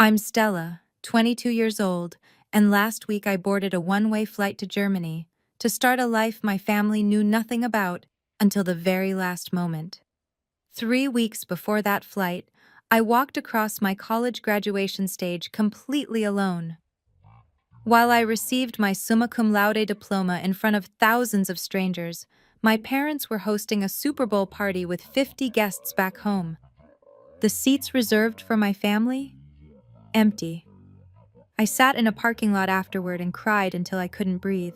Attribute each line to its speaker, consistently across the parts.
Speaker 1: I'm Stella, 22 years old, and last week I boarded a one-way flight to Germany to start a life my family knew nothing about until the very last moment. 3 weeks before that flight, I walked across my college graduation stage completely alone. While I received my summa cum laude diploma in front of thousands of strangers, my parents were hosting a Super Bowl party with 50 guests back home. The seats reserved for my family? Empty. I sat in a parking lot afterward and cried until I couldn't breathe.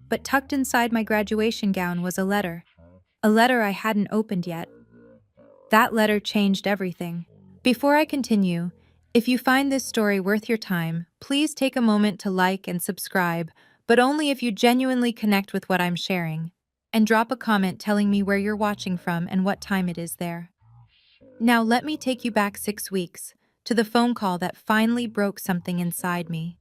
Speaker 1: But tucked inside my graduation gown was a letter I hadn't opened yet. That letter changed everything. Before I continue, if you find this story worth your time, please take a moment to like and subscribe, but only if you genuinely connect with what I'm sharing. And drop a comment telling me where you're watching from and what time it is there. Now let me take you back 6 weeks, to the phone call that finally broke something inside me.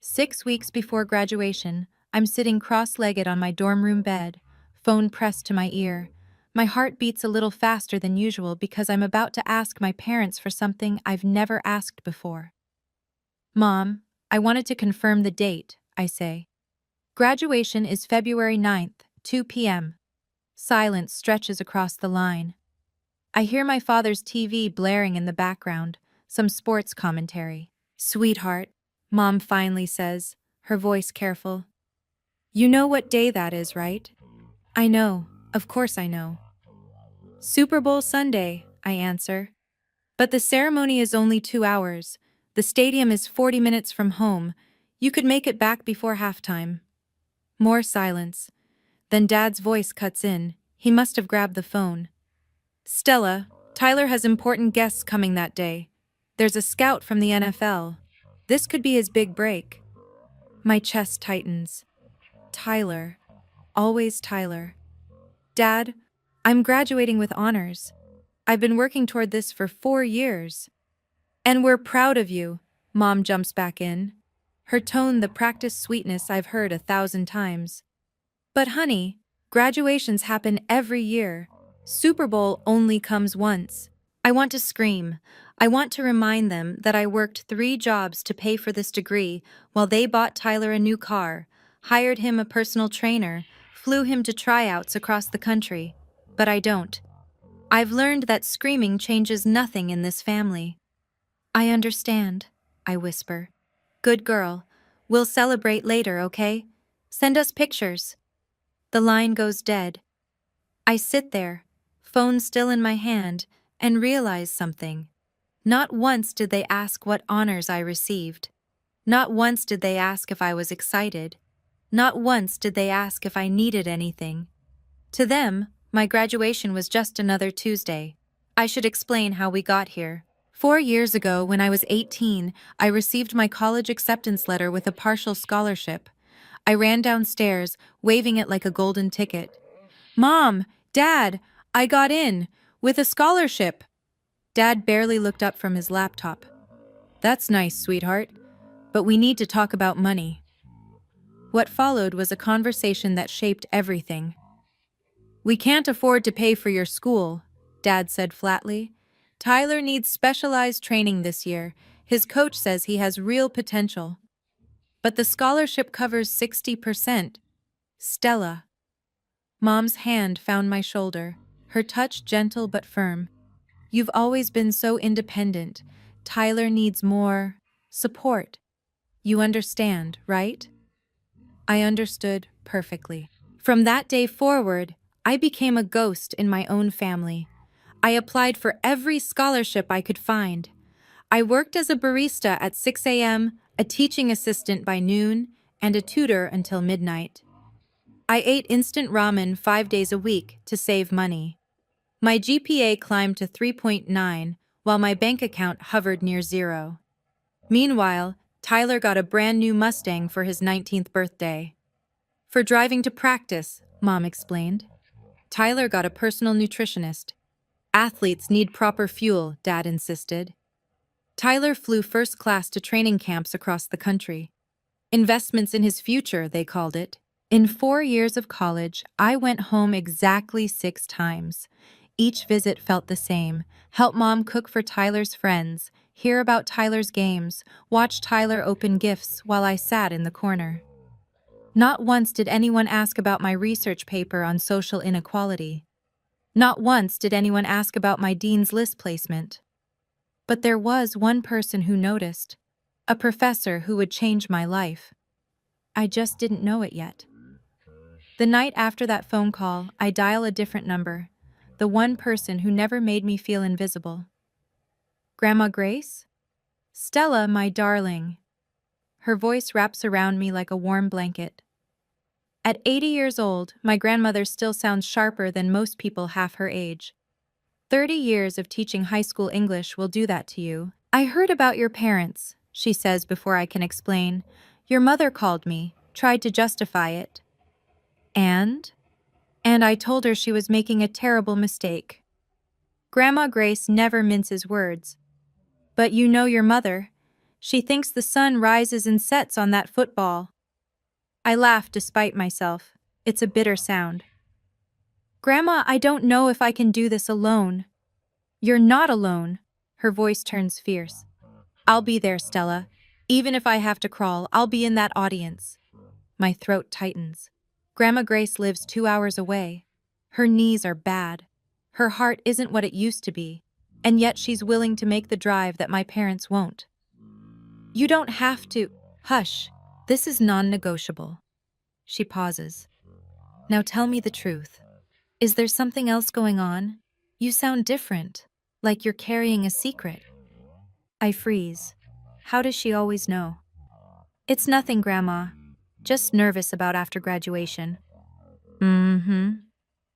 Speaker 1: 6 weeks before graduation, I'm sitting cross-legged on my dorm room bed, phone pressed to my ear. My heart beats a little faster than usual because I'm about to ask my parents for something I've never asked before. Mom, I wanted to confirm the date, I say. Graduation is February 9th, 2 p.m. Silence stretches across the line. I hear my father's TV blaring in the background, some sports commentary. Sweetheart, Mom finally says, her voice careful. You know what day that is, right? I know, of course I know. Super Bowl Sunday, I answer. But the ceremony is only 2 hours. The stadium is 40 minutes from home. You could make it back before halftime. More silence. Then Dad's voice cuts in. He must have grabbed the phone. Stella, Tyler has important guests coming that day. There's a scout from the NFL. This could be his big break. My chest tightens. Tyler. Always Tyler. Dad, I'm graduating with honors. I've been working toward this for 4 years. And we're proud of you, Mom jumps back in. Her tone the practiced sweetness I've heard 1,000 times. But honey, graduations happen every year. Super Bowl only comes once. I want to scream. I want to remind them that I worked 3 jobs to pay for this degree while they bought Tyler a new car, hired him a personal trainer, flew him to tryouts across the country. But I don't. I've learned that screaming changes nothing in this family. I understand, I whisper. Good girl. We'll celebrate later, okay? Send us pictures. The line goes dead. I sit there, phone still in my hand, and realize something. Not once did they ask what honors I received. Not once did they ask if I was excited. Not once did they ask if I needed anything. To them, my graduation was just another Tuesday. I should explain how we got here. 4 years ago, when I was 18, I received my college acceptance letter with a partial scholarship. I ran downstairs, waving it like a golden ticket. Mom, Dad, I got in, with a scholarship. Dad barely looked up from his laptop. That's nice, sweetheart, but we need to talk about money. What followed was a conversation that shaped everything. We can't afford to pay for your school, Dad said flatly. Tyler needs specialized training this year. His coach says he has real potential. But the scholarship covers 60%. Stella. Mom's hand found my shoulder, her touch gentle but firm. You've always been so independent. Tyler needs more support. You understand, right? I understood perfectly. From that day forward, I became a ghost in my own family. I applied for every scholarship I could find. I worked as a barista at 6 a.m., a teaching assistant by noon, and a tutor until midnight. I ate instant ramen 5 days a week to save money. My GPA climbed to 3.9, while my bank account hovered near zero. Meanwhile, Tyler got a brand new Mustang for his 19th birthday. For driving to practice, Mom explained. Tyler got a personal nutritionist. Athletes need proper fuel, Dad insisted. Tyler flew first class to training camps across the country. Investments in his future, they called it. In 4 years of college, I went home exactly 6 times. Each visit felt the same. Help Mom cook for Tyler's friends, hear about Tyler's games, watch Tyler open gifts while I sat in the corner. Not once did anyone ask about my research paper on social inequality. Not once did anyone ask about my dean's list placement. But there was one person who noticed, a professor who would change my life. I just didn't know it yet. The night after that phone call, I dial a different number, the one person who never made me feel invisible. Grandma Grace? Stella, my darling. Her voice wraps around me like a warm blanket. At 80 years old, my grandmother still sounds sharper than most people half her age. 30 years of teaching high school English will do that to you. I heard about your parents, she says before I can explain. Your mother called me, tried to justify it. And I told her she was making a terrible mistake. Grandma Grace never minces words. But you know your mother. She thinks the sun rises and sets on that football. I laugh despite myself. It's a bitter sound. Grandma, I don't know if I can do this alone. You're not alone. Her voice turns fierce. I'll be there, Stella. Even if I have to crawl, I'll be in that audience. My throat tightens. Grandma Grace lives 2 hours away. Her knees are bad. Her heart isn't what it used to be, and yet she's willing to make the drive that my parents won't. You don't have to. Hush. This is non-negotiable. She pauses. Now tell me the truth. Is there something else going on? You sound different, like you're carrying a secret. I freeze. How does she always know? It's nothing, Grandma. Just nervous about after graduation.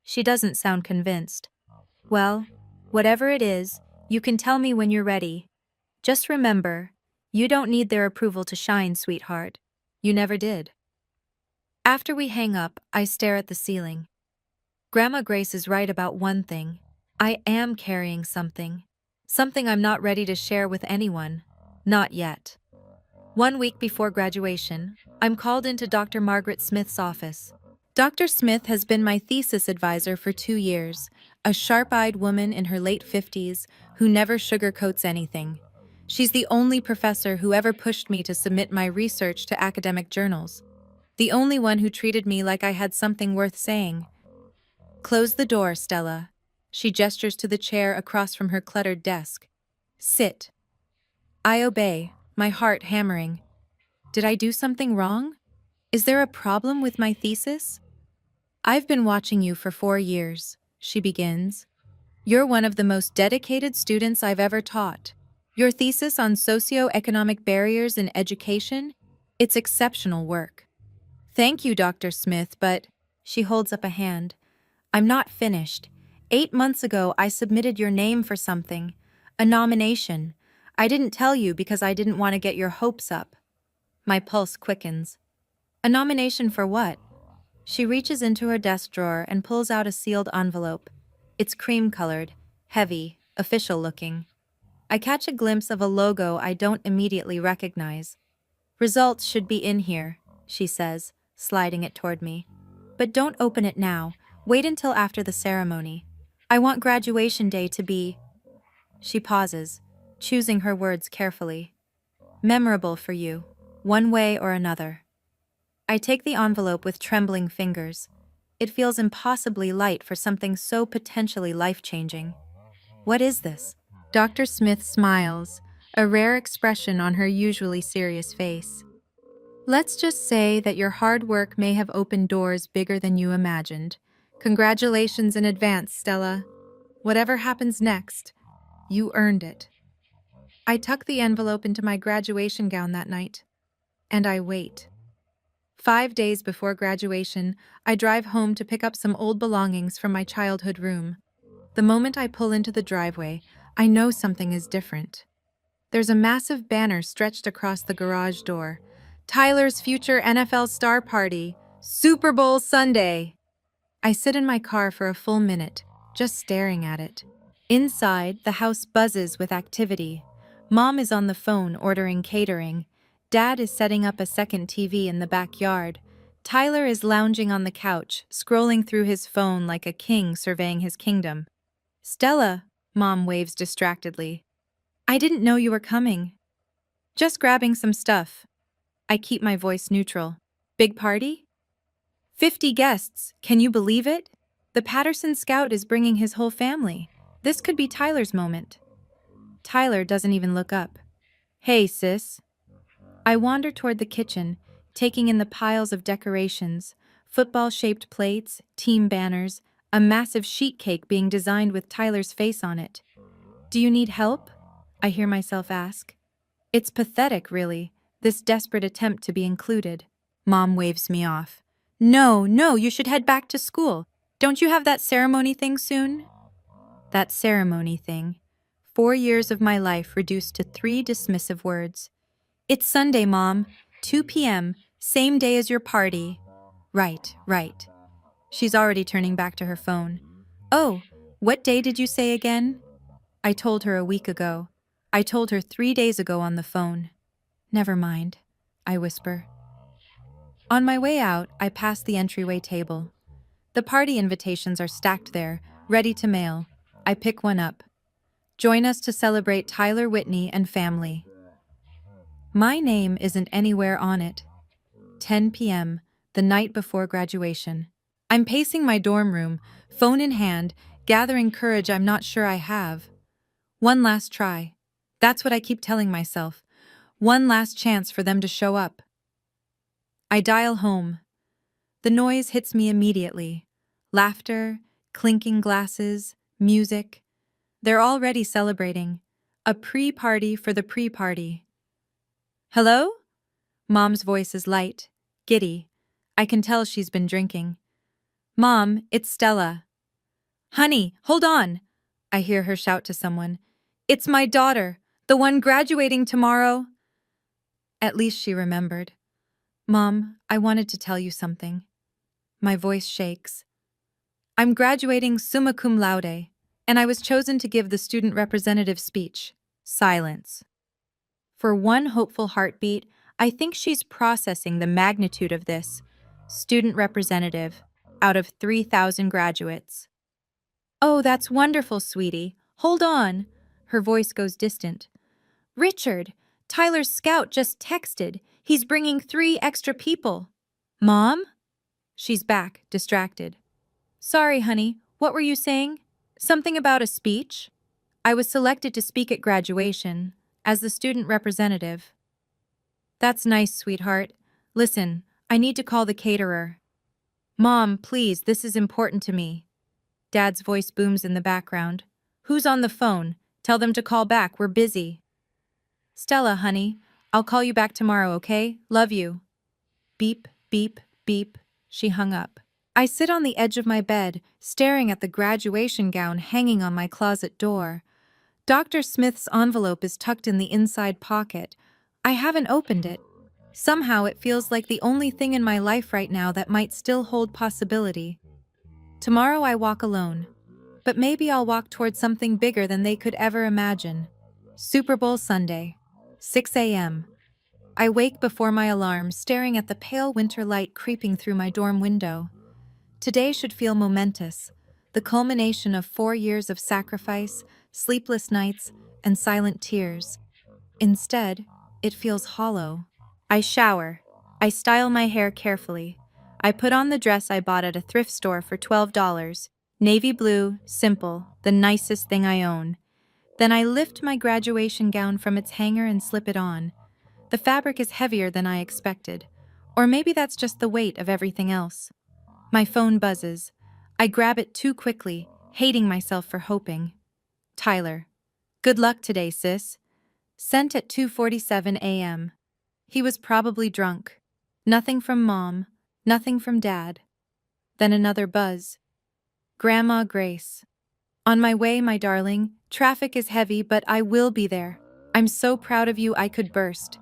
Speaker 1: She doesn't sound convinced. Well, whatever it is, you can tell me when you're ready. Just remember, you don't need their approval to shine, sweetheart. You never did. After we hang up, I stare at the ceiling. Grandma Grace is right about one thing. I am carrying something. Something I'm not ready to share with anyone. Not yet. 1 week before graduation, I'm called into Dr. Margaret Smith's office. Dr. Smith has been my thesis advisor for 2 years, a sharp-eyed woman in her late 50s who never sugarcoats anything. She's the only professor who ever pushed me to submit my research to academic journals. The only one who treated me like I had something worth saying. Close the door, Stella. She gestures to the chair across from her cluttered desk. Sit. I obey, my heart hammering. Did I do something wrong? Is there a problem with my thesis? I've been watching you for 4 years, she begins. You're one of the most dedicated students I've ever taught. Your thesis on socioeconomic barriers in education? It's exceptional work. Thank you, Dr. Smith, but she holds up a hand. I'm not finished. 8 months ago, I submitted your name for something. A nomination. I didn't tell you because I didn't want to get your hopes up. My pulse quickens. A nomination for what? She reaches into her desk drawer and pulls out a sealed envelope. It's cream-colored, heavy, official-looking. I catch a glimpse of a logo I don't immediately recognize. Results should be in here, she says, sliding it toward me. But don't open it now. Wait until after the ceremony. I want graduation day to be... She pauses, choosing her words carefully. Memorable for you, one way or another. I take the envelope with trembling fingers. It feels impossibly light for something so potentially life-changing. What is this? Dr. Smith smiles, a rare expression on her usually serious face. Let's just say that your hard work may have opened doors bigger than you imagined. Congratulations in advance, Stella. Whatever happens next, you earned it. I tuck the envelope into my graduation gown that night, and I wait. 5 days before graduation, I drive home to pick up some old belongings from my childhood room. The moment I pull into the driveway, I know something is different. There's a massive banner stretched across the garage door. Tyler's future NFL star party, Super Bowl Sunday. I sit in my car for a full minute, just staring at it. Inside, the house buzzes with activity. Mom is on the phone ordering catering. Dad is setting up a second TV in the backyard. Tyler is lounging on the couch, scrolling through his phone like a king surveying his kingdom. Stella, Mom waves distractedly. I didn't know you were coming. Just grabbing some stuff. I keep my voice neutral. Big party? 50 guests, can you believe it? The Patterson Scout is bringing his whole family. This could be Tyler's moment. Tyler doesn't even look up. Hey, sis. I wander toward the kitchen, taking in the piles of decorations, football-shaped plates, team banners, a massive sheet cake being designed with Tyler's face on it. Do you need help? I hear myself ask. It's pathetic, really, this desperate attempt to be included. Mom waves me off. No, no, you should head back to school. Don't you have that ceremony thing soon? That ceremony thing. 4 years of my life reduced to 3 dismissive words. It's Sunday, Mom. 2 p.m., same day as your party. Right, right. She's already turning back to her phone. Oh, what day did you say again? I told her a week ago. I told her 3 days ago on the phone. Never mind, I whisper. On my way out, I pass the entryway table. The party invitations are stacked there, ready to mail. I pick one up. Join us to celebrate Tyler Whitney and family. My name isn't anywhere on it. 10 p.m., the night before graduation. I'm pacing my dorm room, phone in hand, gathering courage I'm not sure I have. One last try. That's what I keep telling myself. One last chance for them to show up. I dial home. The noise hits me immediately. Laughter, clinking glasses, music. They're already celebrating. A pre-party for the pre-party. Hello? Mom's voice is light, giddy. I can tell she's been drinking. Mom, it's Stella. Honey, hold on! I hear her shout to someone. It's my daughter, the one graduating tomorrow. At least she remembered. Mom, I wanted to tell you something. My voice shakes. I'm graduating summa cum laude, and I was chosen to give the student representative speech. Silence. For one hopeful heartbeat, I think she's processing the magnitude of this. Student representative, out of 3,000 graduates. Oh, that's wonderful, sweetie. Hold on. Her voice goes distant. Richard, Tyler's scout just texted. He's bringing 3 extra people. Mom? She's back, distracted. Sorry, honey. What were you saying? Something about a speech? I was selected to speak at graduation, as the student representative. That's nice, sweetheart. Listen, I need to call the caterer. Mom, please, this is important to me. Dad's voice booms in the background. Who's on the phone? Tell them to call back, we're busy. Stella, honey, I'll call you back tomorrow, okay? Love you. Beep, beep, beep. She hung up. I sit on the edge of my bed, staring at the graduation gown hanging on my closet door. Dr. Smith's envelope is tucked in the inside pocket. I haven't opened it. Somehow it feels like the only thing in my life right now that might still hold possibility. Tomorrow I walk alone. But maybe I'll walk towards something bigger than they could ever imagine. Super Bowl Sunday, 6 a.m. I wake before my alarm, staring at the pale winter light creeping through my dorm window. Today should feel momentous, the culmination of 4 years of sacrifice, sleepless nights, and silent tears. Instead, it feels hollow. I shower. I style my hair carefully. I put on the dress I bought at a thrift store for $12. Navy blue, simple, the nicest thing I own. Then I lift my graduation gown from its hanger and slip it on. The fabric is heavier than I expected. Or maybe that's just the weight of everything else. My phone buzzes. I grab it too quickly, hating myself for hoping. Tyler. Good luck today, sis. Sent at 2:47 a.m. He was probably drunk. Nothing from Mom. Nothing from Dad. Then another buzz. Grandma Grace. On my way, my darling. Traffic is heavy, but I will be there. I'm so proud of you I could burst.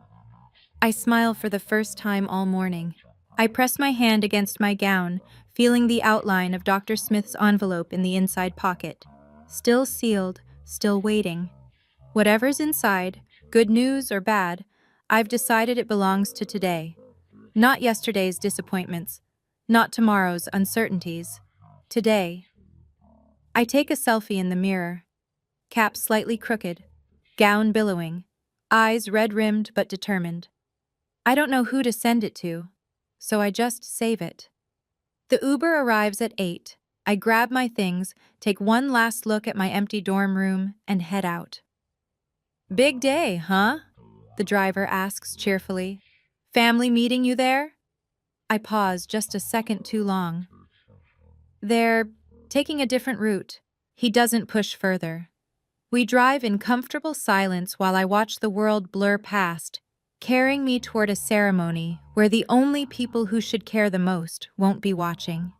Speaker 1: I smile for the first time all morning. I press my hand against my gown, feeling the outline of Dr. Smith's envelope in the inside pocket. Still sealed, still waiting. Whatever's inside, good news or bad, I've decided it belongs to today. Not yesterday's disappointments, not tomorrow's uncertainties. Today. I take a selfie in the mirror. Cap slightly crooked. gown billowing, eyes red-rimmed but determined. I don't know who to send it to, so I just save it. The Uber arrives at 8. I grab my things, take one last look at my empty dorm room, and head out. Big day, huh? The driver asks cheerfully. Family meeting you there? I pause just a second too long. They're taking a different route. He doesn't push further. We drive in comfortable silence while I watch the world blur past, carrying me toward a ceremony where the only people who should care the most won't be watching.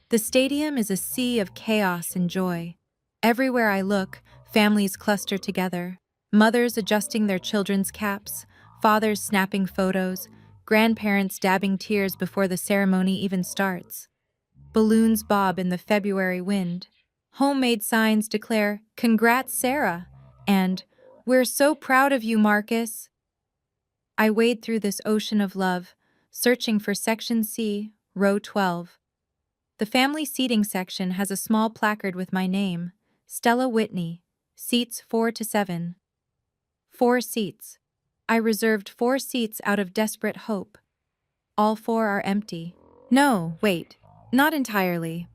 Speaker 1: The stadium is a sea of chaos and joy. Everywhere I look, families cluster together, mothers adjusting their children's caps, fathers snapping photos, grandparents dabbing tears before the ceremony even starts. Balloons bob in the February wind. Homemade signs declare, "Congrats, Sarah," and "We're so proud of you, Marcus." I wade through this ocean of love, searching for Section C, Row 12. The family seating section has a small placard with my name, Stella Whitney, seats 4 to 7. 4 seats. I reserved 4 seats out of desperate hope. All 4 are empty. No, wait, not entirely.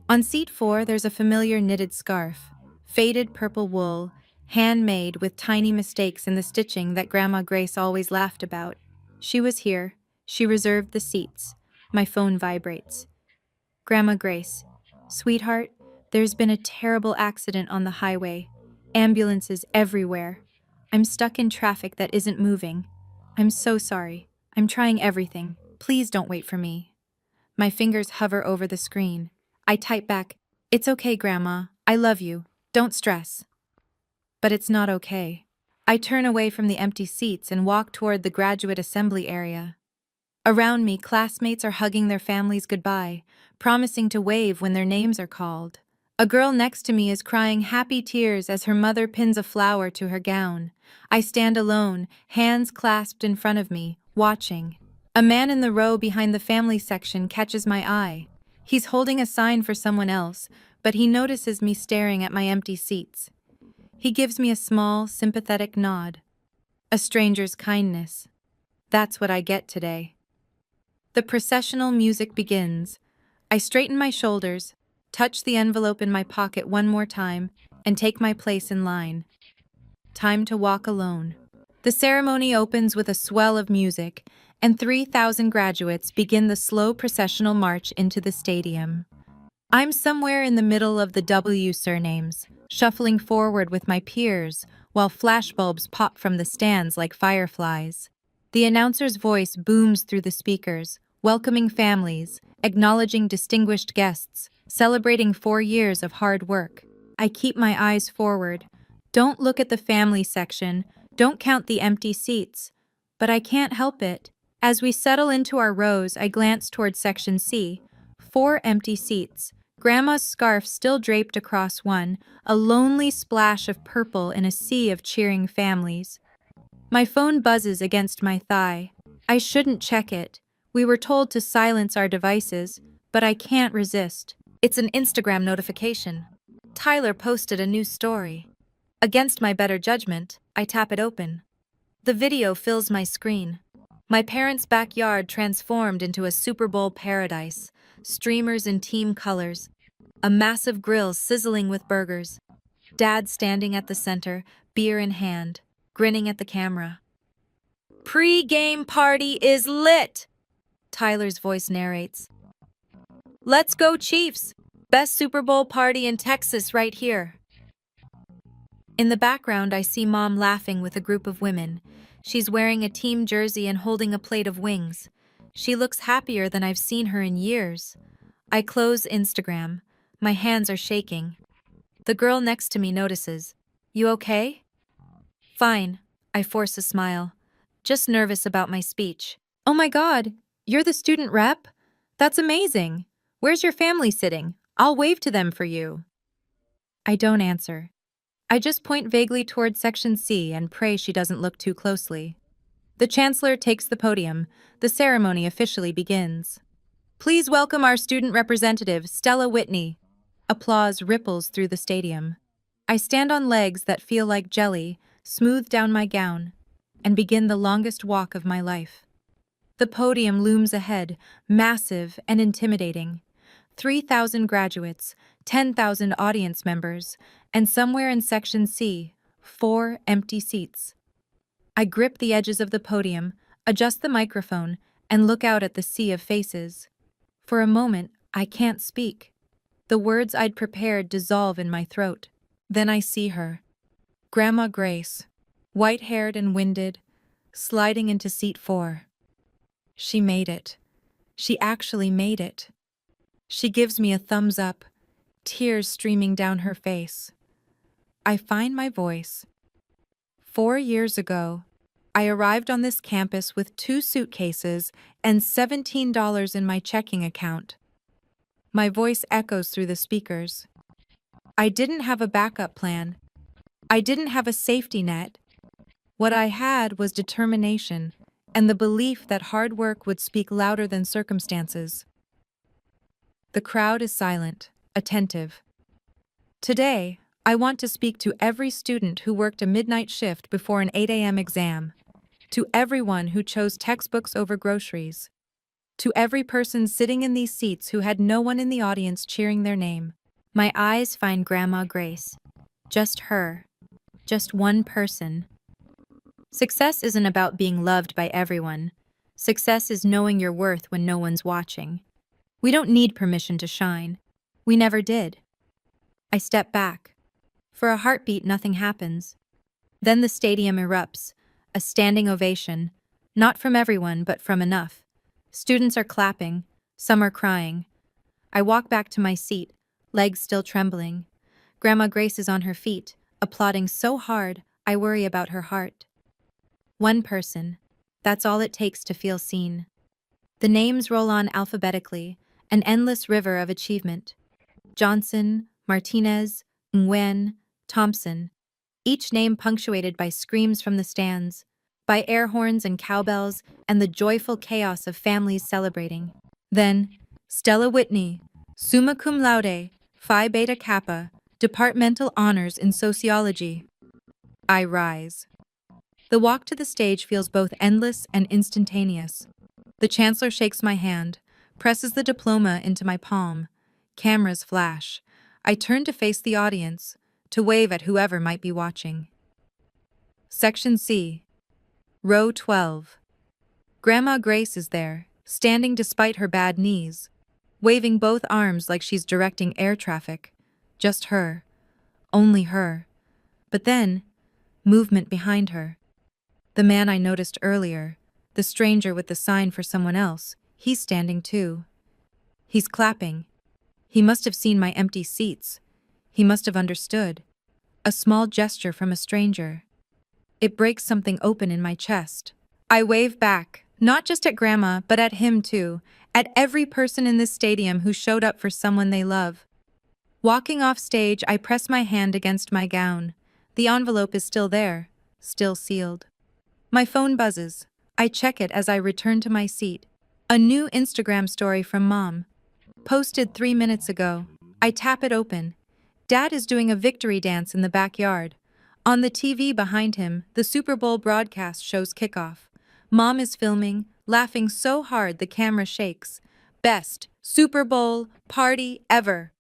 Speaker 1: On seat 4, there's a familiar knitted scarf, faded purple wool, handmade with tiny mistakes in the stitching that Grandma Grace always laughed about. She was here. She reserved the seats. My phone vibrates. Grandma Grace, sweetheart, there's been a terrible accident on the highway. Ambulances everywhere. I'm stuck in traffic that isn't moving. I'm so sorry. I'm trying everything. Please don't wait for me. My fingers hover over the screen. I type back, "It's okay, Grandma. I love you. Don't stress." But it's not okay. I turn away from the empty seats and walk toward the graduate assembly area. Around me, classmates are hugging their families goodbye, promising to wave when their names are called. A girl next to me is crying happy tears as her mother pins a flower to her gown. I stand alone, hands clasped in front of me, watching. A man in the row behind the family section catches my eye. He's holding a sign for someone else, but he notices me staring at my empty seats. He gives me a small, sympathetic nod. A stranger's kindness. That's what I get today. The processional music begins. I straighten my shoulders, touch the envelope in my pocket one more time, and take my place in line. Time to walk alone. The ceremony opens with a swell of music, and 3,000 graduates begin the slow processional march into the stadium. I'm somewhere in the middle of the W surnames, shuffling forward with my peers, while flashbulbs pop from the stands like fireflies. The announcer's voice booms through the speakers, welcoming families, acknowledging distinguished guests, celebrating 4 years of hard work. I keep my eyes forward. Don't look at the family section, don't count the empty seats. But I can't help it. As we settle into our rows, I glance toward Section C. 4 empty seats. Grandma's scarf still draped across one, a lonely splash of purple in a sea of cheering families. My phone buzzes against my thigh. I shouldn't check it. We were told to silence our devices, but I can't resist. It's an Instagram notification. Tyler posted a new story. Against my better judgment, I tap it open. The video fills my screen. My parents' backyard transformed into a Super Bowl paradise, streamers in team colors, a massive grill sizzling with burgers, Dad standing at the center, beer in hand, grinning at the camera. "Pre-game party is lit!" Tyler's voice narrates. "Let's go, Chiefs! Best Super Bowl party in Texas right here." In the background, I see Mom laughing with a group of women. She's wearing a team jersey and holding a plate of wings. She looks happier than I've seen her in years. I close Instagram. My hands are shaking. The girl next to me notices. "You okay?" "Fine." I force a smile. "Just nervous about my speech." "Oh my God, you're the student rep? That's amazing. Where's your family sitting? I'll wave to them for you." I don't answer. I just point vaguely toward Section C and pray she doesn't look too closely. The chancellor takes the podium. The ceremony officially begins. "Please welcome our student representative, Stella Whitney." Applause ripples through the stadium. I stand on legs that feel like jelly, smooth down my gown, and begin the longest walk of my life. The podium looms ahead, massive and intimidating. 3,000 graduates, 10,000 audience members, and somewhere in Section C, 4 empty seats. I grip the edges of the podium, adjust the microphone, and look out at the sea of faces. For a moment, I can't speak. The words I'd prepared dissolve in my throat. Then I see her. Grandma Grace, white-haired and winded, sliding into seat 4. She made it. She actually made it. She gives me a thumbs up, tears streaming down her face. I find my voice. 4 years ago, I arrived on this campus with 2 suitcases and $17 in my checking account. My voice echoes through the speakers. I didn't have a backup plan. I didn't have a safety net. What I had was determination and the belief that hard work would speak louder than circumstances. The crowd is silent, attentive. Today, I want to speak to every student who worked a midnight shift before an 8 a.m. exam, to everyone who chose textbooks over groceries, to every person sitting in these seats who had no one in the audience cheering their name. My eyes find Grandma Grace. Just her. Just one person. Success isn't about being loved by everyone. Success is knowing your worth when no one's watching. We don't need permission to shine. We never did. I step back. For a heartbeat, nothing happens. Then the stadium erupts, a standing ovation, not from everyone, but from enough. Students are clapping, some are crying. I walk back to my seat, legs still trembling. Grandma Grace is on her feet, applauding so hard, I worry about her heart. One person. That's all it takes to feel seen. The names roll on alphabetically, an endless river of achievement. Johnson, Martinez, Nguyen, Thompson, each name punctuated by screams from the stands, by air horns and cowbells, and the joyful chaos of families celebrating. Then, Stella Whitney, summa cum laude, Phi Beta Kappa, departmental honors in sociology. I rise. The walk to the stage feels both endless and instantaneous. The chancellor shakes my hand, presses the diploma into my palm. Cameras flash. I turn to face the audience, to wave at whoever might be watching. Section C. Row 12. Grandma Grace is there, standing despite her bad knees, waving both arms like she's directing air traffic. Just her. Only her. But then, movement behind her. The man I noticed earlier, the stranger with the sign for someone else, he's standing too. He's clapping. He must have seen my empty seats. He must have understood. A small gesture from a stranger. It breaks something open in my chest. I wave back, not just at Grandma, but at him too, at every person in this stadium who showed up for someone they love. Walking off stage, I press my hand against my gown. The envelope is still there, still sealed. My phone buzzes. I check it as I return to my seat. A new Instagram story from Mom. Posted 3 minutes ago. I tap it open. Dad is doing a victory dance in the backyard. On the TV behind him, the Super Bowl broadcast shows kickoff. Mom is filming, laughing so hard the camera shakes. Best Super Bowl party ever.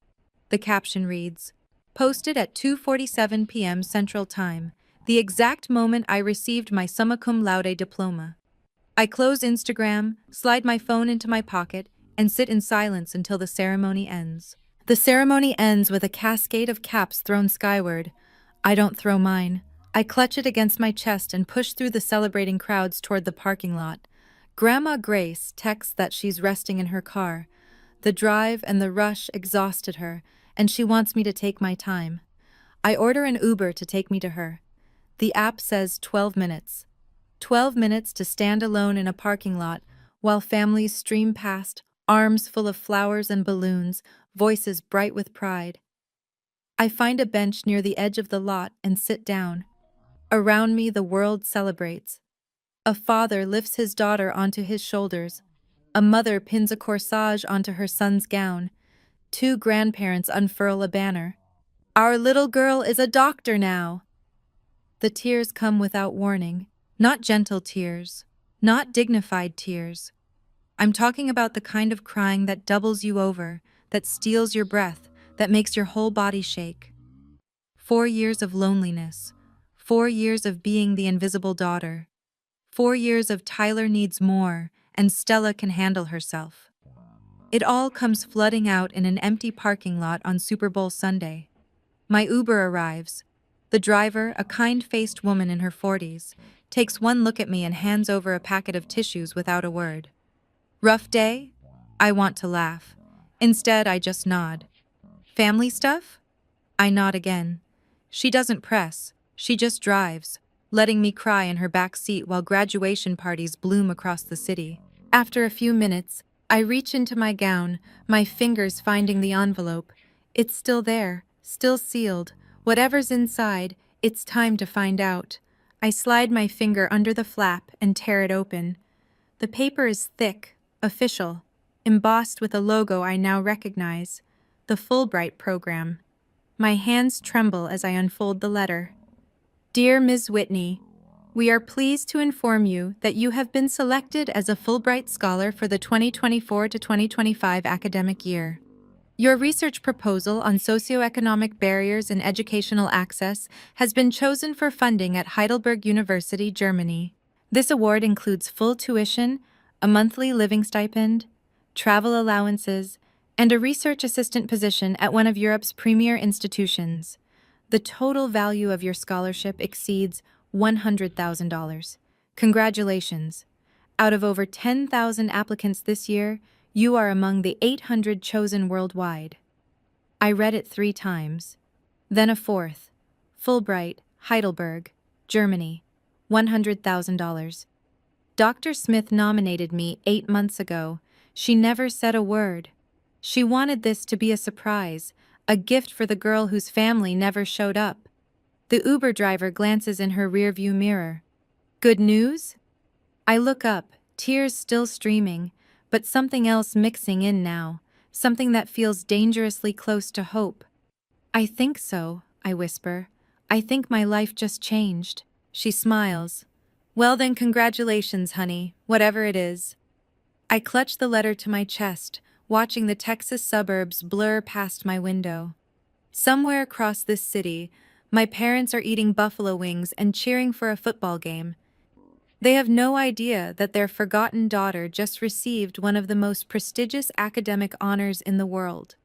Speaker 1: The caption reads, posted at 2:47 p.m. Central Time, the exact moment I received my summa cum laude diploma. I close Instagram, slide my phone into my pocket, and sit in silence until the ceremony ends. The ceremony ends with a cascade of caps thrown skyward. I don't throw mine. I clutch it against my chest and push through the celebrating crowds toward the parking lot. Grandma Grace texts that she's resting in her car. The drive and the rush exhausted her, and she wants me to take my time. I order an Uber to take me to her. The app says 12 minutes. 12 minutes to stand alone in a parking lot while families stream past, arms full of flowers and balloons, voices bright with pride. I find a bench near the edge of the lot and sit down. Around me, the world celebrates. A father lifts his daughter onto his shoulders. A mother pins a corsage onto her son's gown. 2 grandparents unfurl a banner. Our little girl is a doctor now. The tears come without warning, not gentle tears, not dignified tears. I'm talking about the kind of crying that doubles you over, that steals your breath, that makes your whole body shake. 4 years of loneliness, 4 years of being the invisible daughter, 4 years of Tyler needs more, and Stella can handle herself. It all comes flooding out in an empty parking lot on Super Bowl Sunday. My Uber arrives. The driver, a kind-faced woman in her 40s, takes one look at me and hands over a packet of tissues without a word. Rough day? I want to laugh. Instead, I just nod. Family stuff? I nod again. She doesn't press. She just drives, letting me cry in her back seat while graduation parties bloom across the city. After a few minutes, I reach into my gown, my fingers finding the envelope. It's still there, still sealed. Whatever's inside, it's time to find out. I slide my finger under the flap and tear it open. The paper is thick, official, embossed with a logo I now recognize, the Fulbright program. My hands tremble as I unfold the letter. Dear Ms. Whitney, we are pleased to inform you that you have been selected as a Fulbright Scholar for the 2024 to 2025 academic year. Your research proposal on socioeconomic barriers in educational access has been chosen for funding at Heidelberg University, Germany. This award includes full tuition, a monthly living stipend, travel allowances, and a research assistant position at one of Europe's premier institutions. The total value of your scholarship exceeds $100,000. Congratulations! Out of over 10,000 applicants this year, you are among the 800 chosen worldwide. I read it 3 times. Then a fourth. Fulbright, Heidelberg, Germany. $100,000. Dr. Smith nominated me 8 months ago. She never said a word. She wanted this to be a surprise, a gift for the girl whose family never showed up. The Uber driver glances in her rearview mirror. Good news? I look up, tears still streaming, but something else mixing in now, something that feels dangerously close to hope. I think so, I whisper. I think my life just changed. She smiles. Well then, congratulations, honey, whatever it is. I clutch the letter to my chest, watching the Texas suburbs blur past my window. Somewhere across this city, my parents are eating buffalo wings and cheering for a football game. They have no idea that their forgotten daughter just received one of the most prestigious academic honors in the world.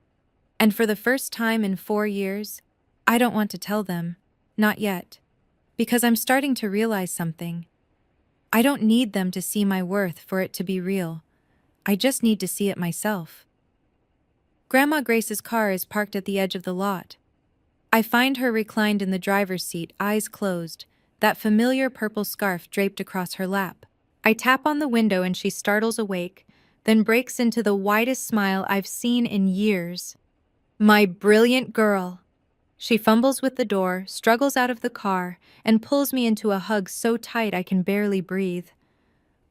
Speaker 1: And for the first time in 4 years, I don't want to tell them, not yet, because I'm starting to realize something. I don't need them to see my worth for it to be real. I just need to see it myself. Grandma Grace's car is parked at the edge of the lot. I find her reclined in the driver's seat, eyes closed, that familiar purple scarf draped across her lap. I tap on the window and she startles awake, then breaks into the widest smile I've seen in years. My brilliant girl. She fumbles with the door, struggles out of the car, and pulls me into a hug so tight I can barely breathe.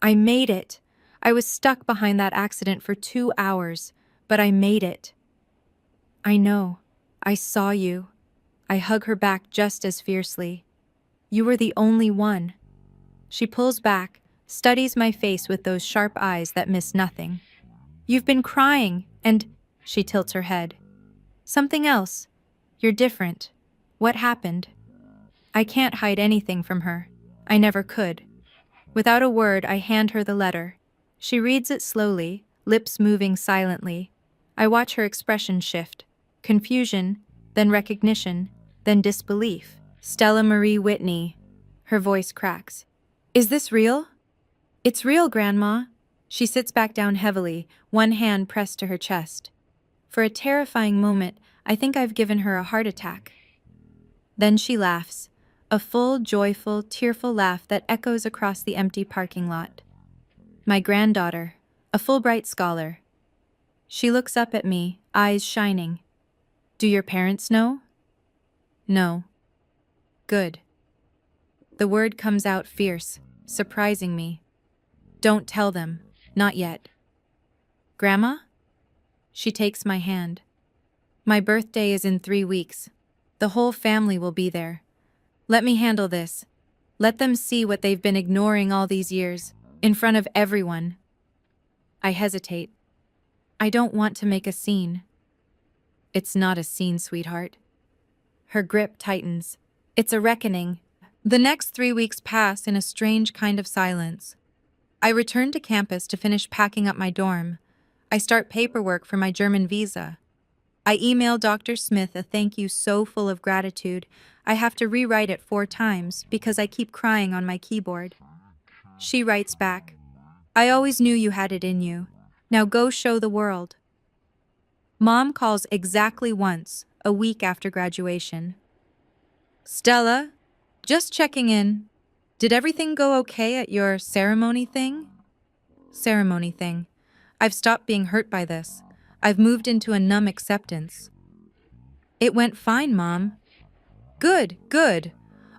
Speaker 1: I made it. I was stuck behind that accident for 2 hours, but I made it. I know. I saw you. I hug her back just as fiercely. You were the only one. She pulls back, studies my face with those sharp eyes that miss nothing. You've been crying, and she tilts her head. Something else. You're different. What happened? I can't hide anything from her. I never could. Without a word, I hand her the letter. She reads it slowly, lips moving silently. I watch her expression shift. Confusion, then recognition, then disbelief. Stella Marie Whitney. Her voice cracks. Is this real? It's real, Grandma. She sits back down heavily, one hand pressed to her chest. For a terrifying moment, I think I've given her a heart attack. Then she laughs, a full, joyful, tearful laugh that echoes across the empty parking lot. My granddaughter, a Fulbright scholar. She looks up at me, eyes shining. Do your parents know? No. Good. The word comes out fierce, surprising me. Don't tell them, not yet. Grandma? She takes my hand. My birthday is in 3 weeks. The whole family will be there. Let me handle this. Let them see what they've been ignoring all these years, in front of everyone. I hesitate. I don't want to make a scene. It's not a scene, sweetheart. Her grip tightens. It's a reckoning. The next 3 weeks pass in a strange kind of silence. I return to campus to finish packing up my dorm. I start paperwork for my German visa. I email Dr. Smith a thank you so full of gratitude, I have to rewrite it 4 times because I keep crying on my keyboard. She writes back, I always knew you had it in you. Now go show the world. Mom calls exactly once, a week after graduation. Stella, just checking in. Did everything go okay at your ceremony thing? Ceremony thing. I've stopped being hurt by this. I've moved into a numb acceptance. It went fine, Mom. Good, good.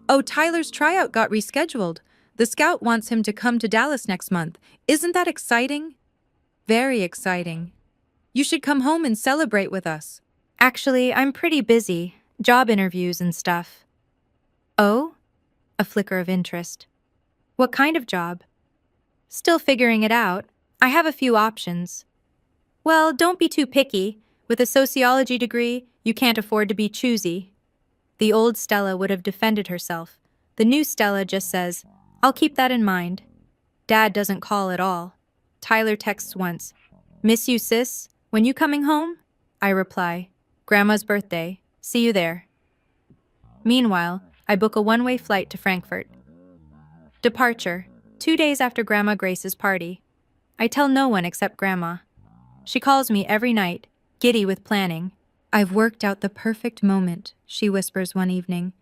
Speaker 1: Oh, Tyler's tryout got rescheduled. The scout wants him to come to Dallas next month. Isn't that exciting? Very exciting. You should come home and celebrate with us. Actually, I'm pretty busy. Job interviews and stuff. Oh? A flicker of interest. What kind of job? Still figuring it out. I have a few options. Well, don't be too picky. With a sociology degree, you can't afford to be choosy. The old Stella would have defended herself. The new Stella just says, I'll keep that in mind. Dad doesn't call at all. Tyler texts once, Miss you, sis. When you coming home? I reply, Grandma's birthday. See you there. Meanwhile, I book a one-way flight to Frankfurt. Departure, 2 days after Grandma Grace's party. I tell no one except Grandma. She calls me every night, giddy with planning. I've worked out the perfect moment, she whispers one evening.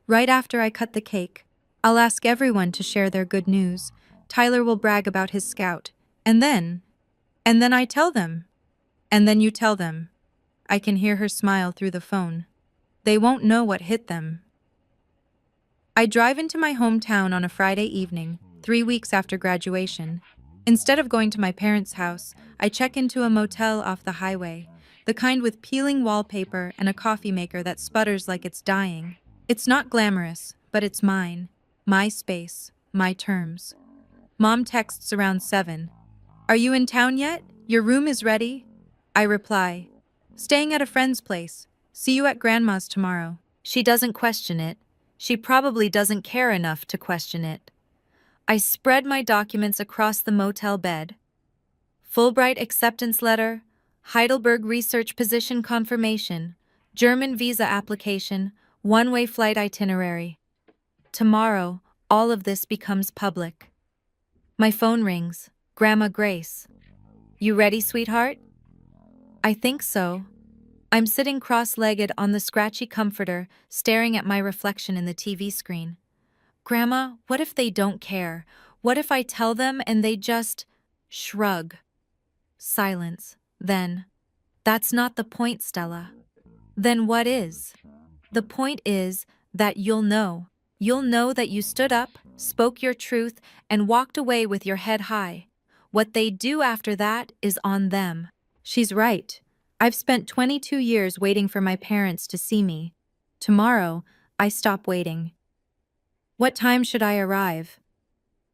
Speaker 1: Right after I cut the cake, I'll ask everyone to share their good news. Tyler will brag about his scout. And then I tell them. And then you tell them. I can hear her smile through the phone. They won't know what hit them. I drive into my hometown on a Friday evening, 3 weeks after graduation. Instead of going to my parents' house, I check into a motel off the highway, the kind with peeling wallpaper and a coffee maker that sputters like it's dying. It's not glamorous, but it's mine. My space, my terms. Mom texts around 7. Are you in town yet? Your room is ready? I reply, staying at a friend's place. See you at Grandma's tomorrow. She doesn't question it. She probably doesn't care enough to question it. I spread my documents across the motel bed. Fulbright acceptance letter, Heidelberg research position confirmation, German visa application, one-way flight itinerary. Tomorrow, all of this becomes public. My phone rings. Grandma Grace. You ready, sweetheart? I think so. I'm sitting cross-legged on the scratchy comforter, staring at my reflection in the TV screen. Grandma, what if they don't care? What if I tell them and they just shrug? Silence. Then, that's not the point, Stella. Then what is? The point is that you'll know. You'll know that you stood up, spoke your truth, and walked away with your head high. What they do after that is on them. She's right. I've spent 22 years waiting for my parents to see me. Tomorrow, I stop waiting. What time should I arrive?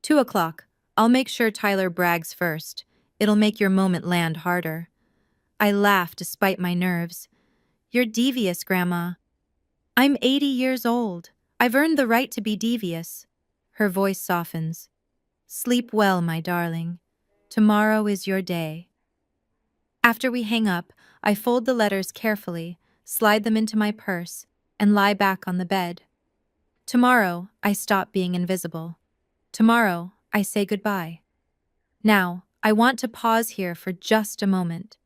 Speaker 1: 2 o'clock. I'll make sure Tyler brags first. It'll make your moment land harder. I laugh despite my nerves. You're devious, Grandma. I'm 80 years old. I've earned the right to be devious. Her voice softens. Sleep well, my darling. Tomorrow is your day. After we hang up, I fold the letters carefully, slide them into my purse, and lie back on the bed. Tomorrow, I stop being invisible. Tomorrow, I say goodbye. Now, I want to pause here for just a moment.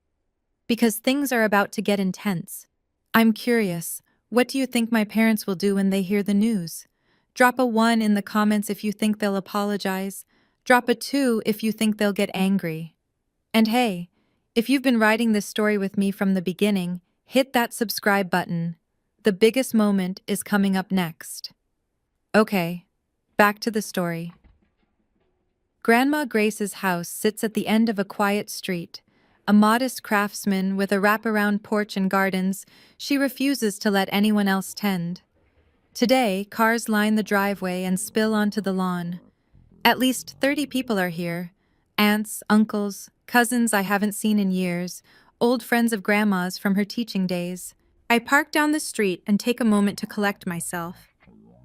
Speaker 1: Because things are about to get intense. I'm curious, what do you think my parents will do when they hear the news? Drop a 1 in the comments if you think they'll apologize. Drop a 2 if you think they'll get angry. And hey, if you've been writing this story with me from the beginning, hit that subscribe button. The biggest moment is coming up next. Okay, back to the story. Grandma Grace's house sits at the end of a quiet street. A modest craftsman with a wraparound porch and gardens, she refuses to let anyone else tend. Today, cars line the driveway and spill onto the lawn. At least 30 people are here. Aunts, uncles, cousins I haven't seen in years, old friends of Grandma's from her teaching days. I park down the street and take a moment to collect myself.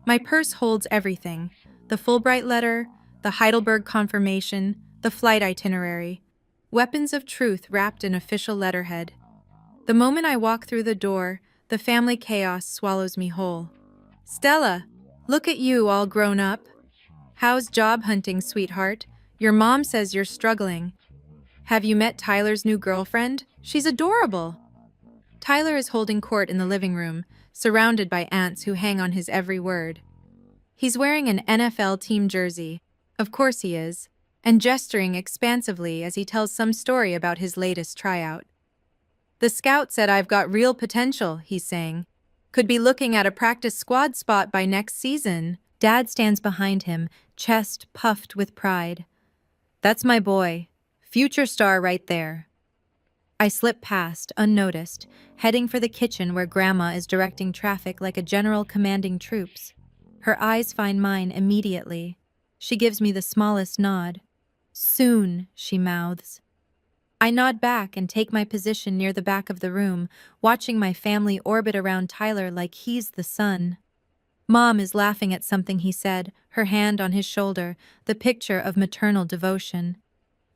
Speaker 1: My purse holds everything: the Fulbright letter, the Heidelberg confirmation, the flight itinerary. Weapons of truth wrapped in official letterhead. The moment I walk through the door, the family chaos swallows me whole. Stella, look at you all grown up. How's job hunting, sweetheart? Your mom says you're struggling. Have you met Tyler's new girlfriend? She's adorable. Tyler is holding court in the living room, surrounded by aunts who hang on his every word. He's wearing an NFL team jersey, of course he is, and gesturing expansively as he tells some story about his latest tryout. The scout said I've got real potential, he's saying. Could be looking at a practice squad spot by next season. Dad stands behind him, chest puffed with pride. That's my boy. Future star right there. I slip past, unnoticed, heading for the kitchen where Grandma is directing traffic like a general commanding troops. Her eyes find mine immediately. She gives me the smallest nod. Soon, she mouths. I nod back and take my position near the back of the room, watching my family orbit around Tyler like he's the sun. Mom is laughing at something he said, her hand on his shoulder, the picture of maternal devotion.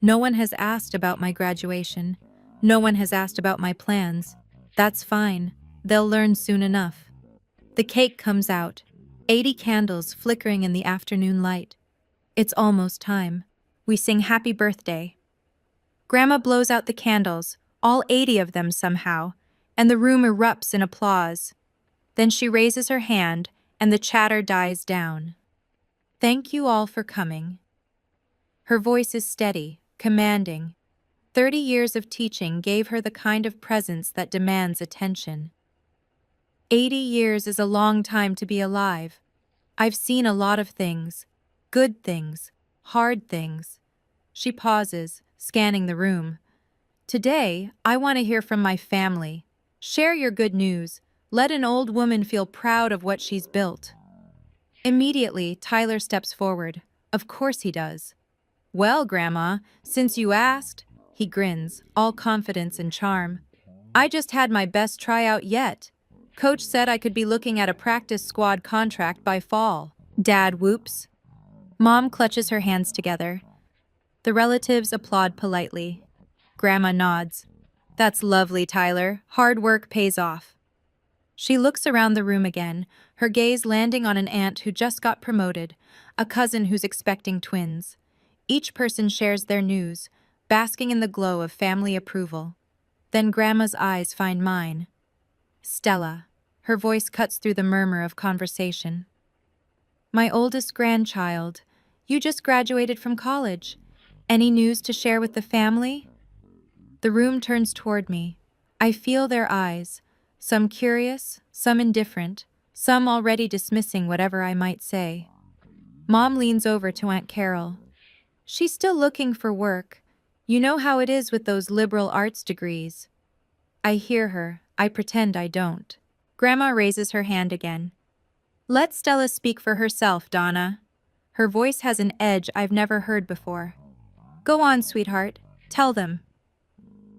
Speaker 1: No one has asked about my graduation. No one has asked about my plans. That's fine. They'll learn soon enough. The cake comes out, 80 candles flickering in the afternoon light. It's almost time. We sing happy birthday. Grandma blows out the candles, all 80 of them somehow, and the room erupts in applause. Then she raises her hand, and the chatter dies down. Thank you all for coming. Her voice is steady, commanding. 30 years of teaching gave her the kind of presence that demands attention. 80 years is a long time to be alive. I've seen a lot of things. Good things. Hard things. She pauses, scanning the room. Today, I want to hear from my family. Share your good news. Let an old woman feel proud of what she's built. Immediately, Tyler steps forward. Of course he does. Well, Grandma, since you asked, he grins, all confidence and charm. I just had my best tryout yet. Coach said I could be looking at a practice squad contract by fall. Dad whoops. Mom clutches her hands together. The relatives applaud politely. Grandma nods. That's lovely, Tyler. Hard work pays off. She looks around the room again, her gaze landing on an aunt who just got promoted, a cousin who's expecting twins. Each person shares their news, basking in the glow of family approval. Then Grandma's eyes find mine. Stella. Her voice cuts through the murmur of conversation. My oldest grandchild, you just graduated from college. Any news to share with the family? The room turns toward me. I feel their eyes, some curious, some indifferent, some already dismissing whatever I might say. Mom leans over to Aunt Carol. She's still looking for work. You know how it is with those liberal arts degrees. I hear her. I pretend I don't. Grandma raises her hand again. Let Stella speak for herself, Donna. Her voice has an edge I've never heard before. Go on, sweetheart. Tell them.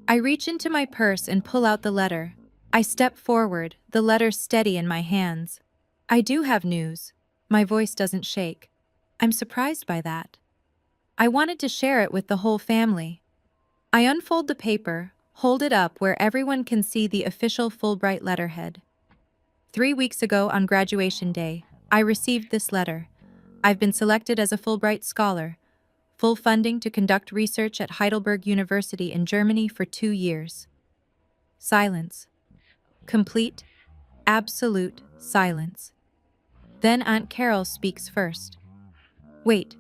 Speaker 1: I reach into my purse and pull out the letter. I step forward, the letter steady in my hands. I do have news. My voice doesn't shake. I'm surprised by that. I wanted to share it with the whole family. I unfold the paper, hold it up where everyone can see the official Fulbright letterhead. 3 weeks ago on graduation day, I received this letter. I've been selected as a Fulbright scholar. Full funding to conduct research at Heidelberg University in Germany for 2 years. Silence. Complete, absolute silence. Then Aunt Carol speaks first. Wait,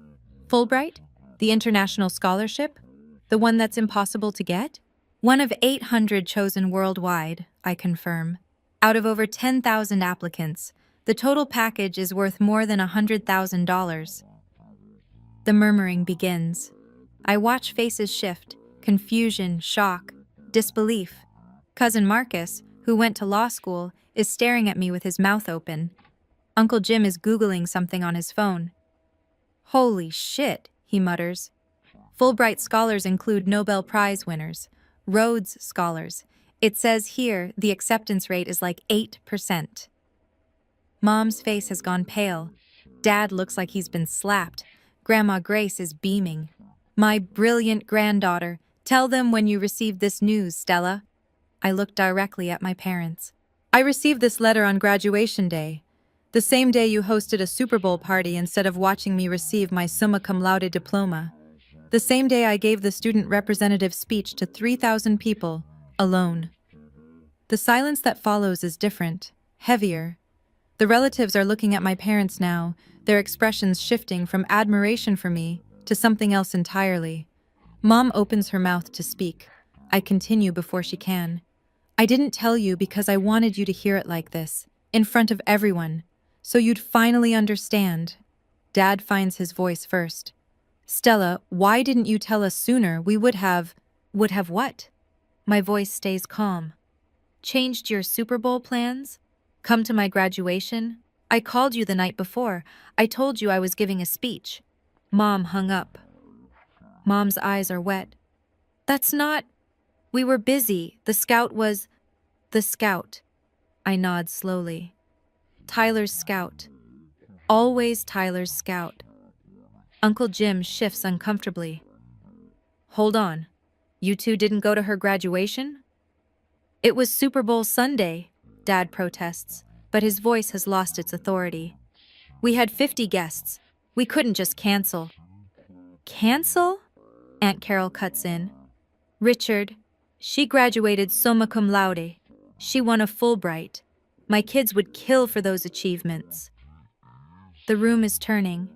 Speaker 1: Fulbright? The international scholarship? The one that's impossible to get? One of 800 chosen worldwide, I confirm. Out of over 10,000 applicants, the total package is worth more than $100,000. The murmuring begins. I watch faces shift, confusion, shock, disbelief. Cousin Marcus, who went to law school, is staring at me with his mouth open. Uncle Jim is Googling something on his phone. Holy shit, he mutters. Fulbright scholars include Nobel Prize winners, Rhodes scholars. It says here the acceptance rate is like 8%. Mom's face has gone pale. Dad looks like he's been slapped. Grandma Grace is beaming. My brilliant granddaughter, tell them when you received this news, Stella. I look directly at my parents. I received this letter on graduation day, the same day you hosted a Super Bowl party instead of watching me receive my summa cum laude diploma. The same day I gave the student representative speech to 3,000 people, alone. The silence that follows is different, heavier. The relatives are looking at my parents now, their expressions shifting from admiration for me to something else entirely. Mom opens her mouth to speak. I continue before she can. I didn't tell you because I wanted you to hear it like this, in front of everyone, so you'd finally understand. Dad finds his voice first. Stella, why didn't you tell us sooner? We would have what? My voice stays calm. Changed your Super Bowl plans? Come to my graduation? I called you the night before. I told you I was giving a speech. Mom hung up. Mom's eyes are wet. That's not... We were busy. The scout. I nod slowly. Tyler's scout. Always Tyler's scout. Uncle Jim shifts uncomfortably. Hold on. You two didn't go to her graduation? It was Super Bowl Sunday, Dad protests, but his voice has lost its authority. We had 50 guests. We couldn't just cancel. Cancel? Aunt Carol cuts in. Richard, she graduated summa cum laude. She won a Fulbright. My kids would kill for those achievements. The room is turning.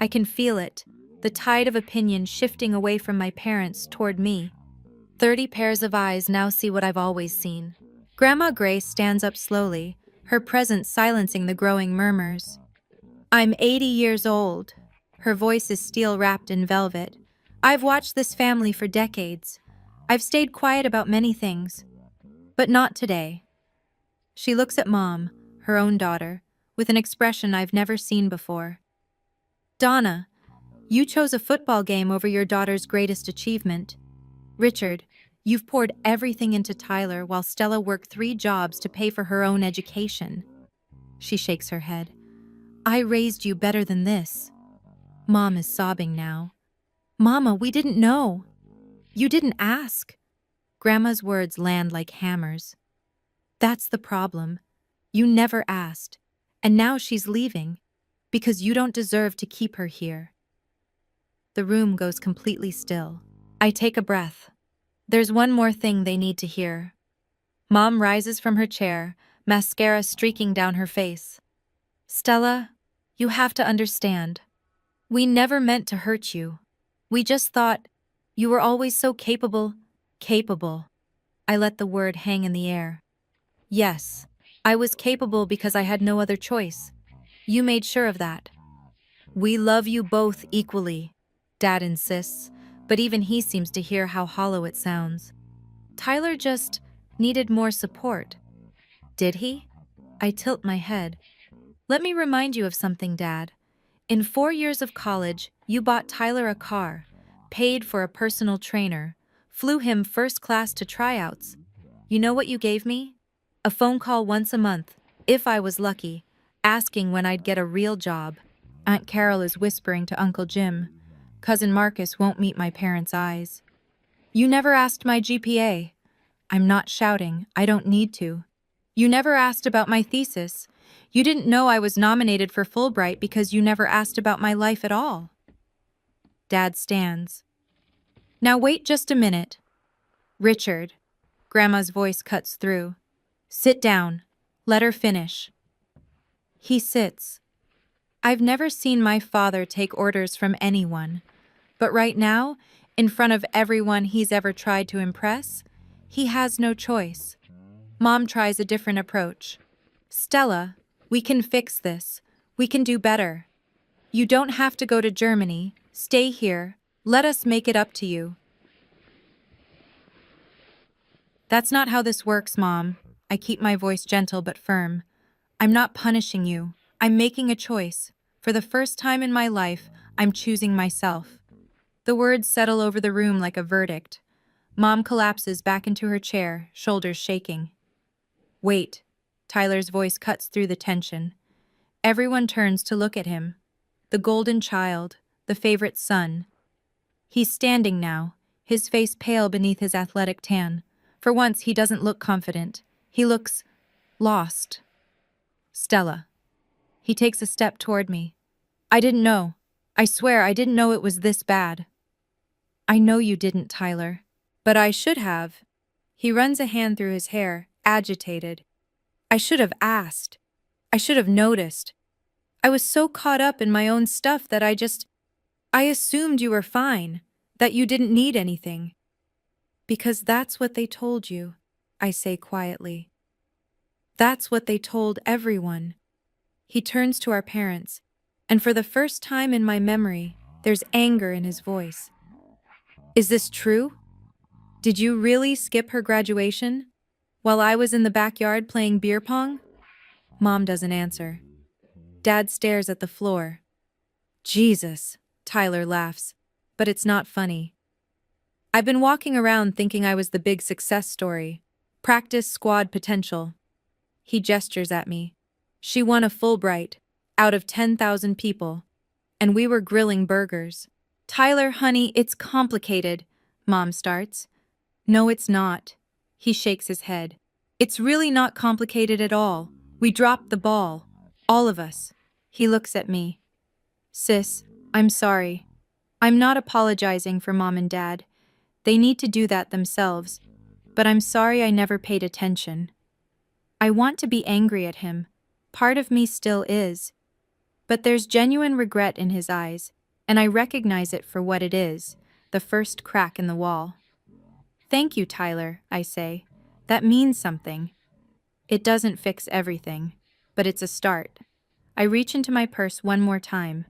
Speaker 1: I can feel it, the tide of opinion shifting away from my parents toward me. 30 pairs of eyes now see what I've always seen. Grandma Grace stands up slowly, her presence silencing the growing murmurs. I'm 80 years old. Her voice is steel-wrapped in velvet. I've watched this family for decades. I've stayed quiet about many things, but not today. She looks at Mom, her own daughter, with an expression I've never seen before. Donna, you chose a football game over your daughter's greatest achievement. Richard, you've poured everything into Tyler while Stella worked 3 jobs to pay for her own education. She shakes her head. I raised you better than this. Mom is sobbing now. Mama, we didn't know. You didn't ask. Grandma's words land like hammers. That's the problem. You never asked. And now she's leaving, because you don't deserve to keep her here. The room goes completely still. I take a breath. There's one more thing they need to hear. Mom rises from her chair, mascara streaking down her face. Stella, you have to understand. We never meant to hurt you. We just thought you were always so capable. Capable. I let the word hang in the air. Yes, I was capable because I had no other choice. You made sure of that. We love you both equally, Dad insists, but even he seems to hear how hollow it sounds. Tyler just needed more support. Did he? I tilt my head. Let me remind you of something, Dad. In 4 years of college, you bought Tyler a car, paid for a personal trainer, flew him first class to tryouts. You know what you gave me? A phone call once a month, if I was lucky, asking when I'd get a real job. Aunt Carol is whispering to Uncle Jim. Cousin Marcus won't meet my parents' eyes. You never asked my GPA. I'm not shouting. I don't need to. You never asked about my thesis. You didn't know I was nominated for Fulbright because you never asked about my life at all. Dad stands. Now wait just a minute. Richard. Grandma's voice cuts through. Sit down. Let her finish. He sits. I've never seen my father take orders from anyone, but right now, in front of everyone he's ever tried to impress, he has no choice. Mom tries a different approach. Stella, we can fix this. We can do better. You don't have to go to Germany. Stay here. Let us make it up to you. That's not how this works, Mom. I keep my voice gentle but firm. I'm not punishing you. I'm making a choice. For the first time in my life, I'm choosing myself. The words settle over the room like a verdict. Mom collapses back into her chair, shoulders shaking. Wait. Tyler's voice cuts through the tension. Everyone turns to look at him. The golden child, the favorite son. He's standing now, his face pale beneath his athletic tan. For once, he doesn't look confident. He looks lost. Stella. He takes a step toward me. I didn't know. I swear I didn't know it was this bad. I know you didn't, Tyler. But I should have. He runs a hand through his hair, agitated. I should have asked. I should have noticed. I was so caught up in my own stuff that I assumed you were fine, that you didn't need anything. Because that's what they told you, I say quietly. That's what they told everyone. He turns to our parents, and for the first time in my memory, there's anger in his voice. Is this true? Did you really skip her graduation? While I was in the backyard playing beer pong? Mom doesn't answer. Dad stares at the floor. Jesus, Tyler laughs, but it's not funny. I've been walking around thinking I was the big success story. Practice squad potential. He gestures at me. She won a Fulbright, out of 10,000 people. And we were grilling burgers. Tyler, honey, it's complicated, Mom starts. No, it's not. He shakes his head. It's really not complicated at all. We dropped the ball. All of us. He looks at me. Sis, I'm sorry. I'm not apologizing for Mom and Dad. They need to do that themselves. But I'm sorry I never paid attention. I want to be angry at him. Part of me still is. But there's genuine regret in his eyes, and I recognize it for what it is, the first crack in the wall. Thank you, Tyler, I say. That means something. It doesn't fix everything, but it's a start. I reach into my purse one more time.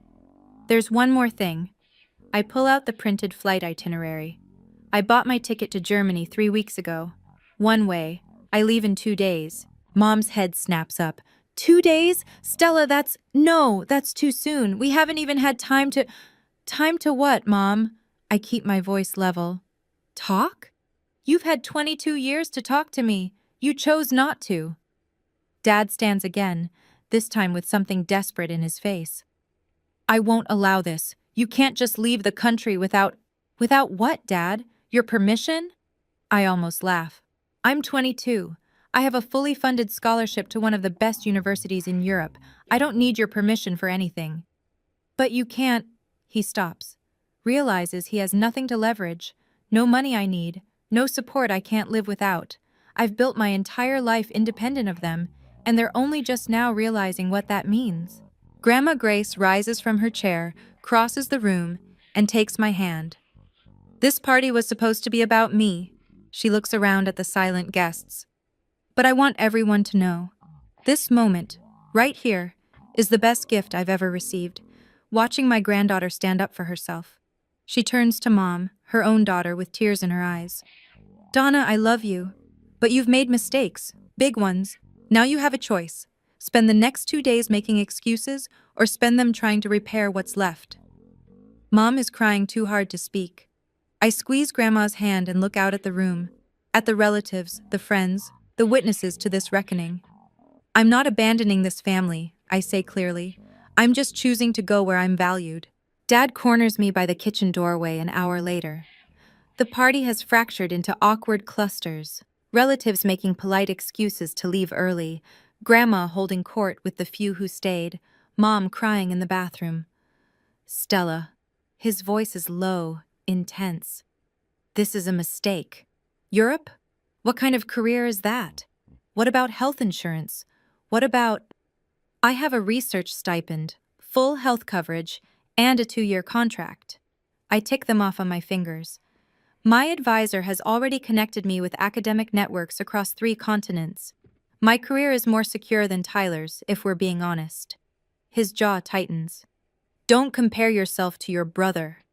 Speaker 1: There's one more thing. I pull out the printed flight itinerary. I bought my ticket to Germany 3 weeks ago. One way. I leave in 2 days. Mom's head snaps up. 2 days? Stella, that's too soon. We haven't even had time to... Time to what, Mom? I keep my voice level. Talk? You've had 22 years to talk to me. You chose not to. Dad stands again, this time with something desperate in his face. I won't allow this. You can't just leave the country without... Without what, Dad? Your permission? I almost laugh. I'm 22. I have a fully funded scholarship to one of the best universities in Europe. I don't need your permission for anything. But you can't... He stops. Realizes he has nothing to leverage. No money I need. No support I can't live without. I've built my entire life independent of them, and they're only just now realizing what that means. Grandma Grace rises from her chair, crosses the room, and takes my hand. This party was supposed to be about me. She looks around at the silent guests. But I want everyone to know. This moment, right here, is the best gift I've ever received. Watching my granddaughter stand up for herself. She turns to Mom, her own daughter, with tears in her eyes. Donna, I love you. But you've made mistakes. Big ones. Now you have a choice. Spend the next 2 days making excuses, or spend them trying to repair what's left. Mom is crying too hard to speak. I squeeze Grandma's hand and look out at the room. At the relatives, the friends, the witnesses to this reckoning. I'm not abandoning this family, I say clearly. I'm just choosing to go where I'm valued. Dad corners me by the kitchen doorway an hour later. The party has fractured into awkward clusters. Relatives making polite excuses to leave early. Grandma holding court with the few who stayed. Mom crying in the bathroom. Stella. His voice is low, intense. This is a mistake. Europe? What kind of career is that? What about health insurance? What about... I have a research stipend, full health coverage, and a 2-year contract. I tick them off on my fingers. My advisor has already connected me with academic networks across 3 continents. My career is more secure than Tyler's, if we're being honest. His jaw tightens. Don't compare yourself to your brother.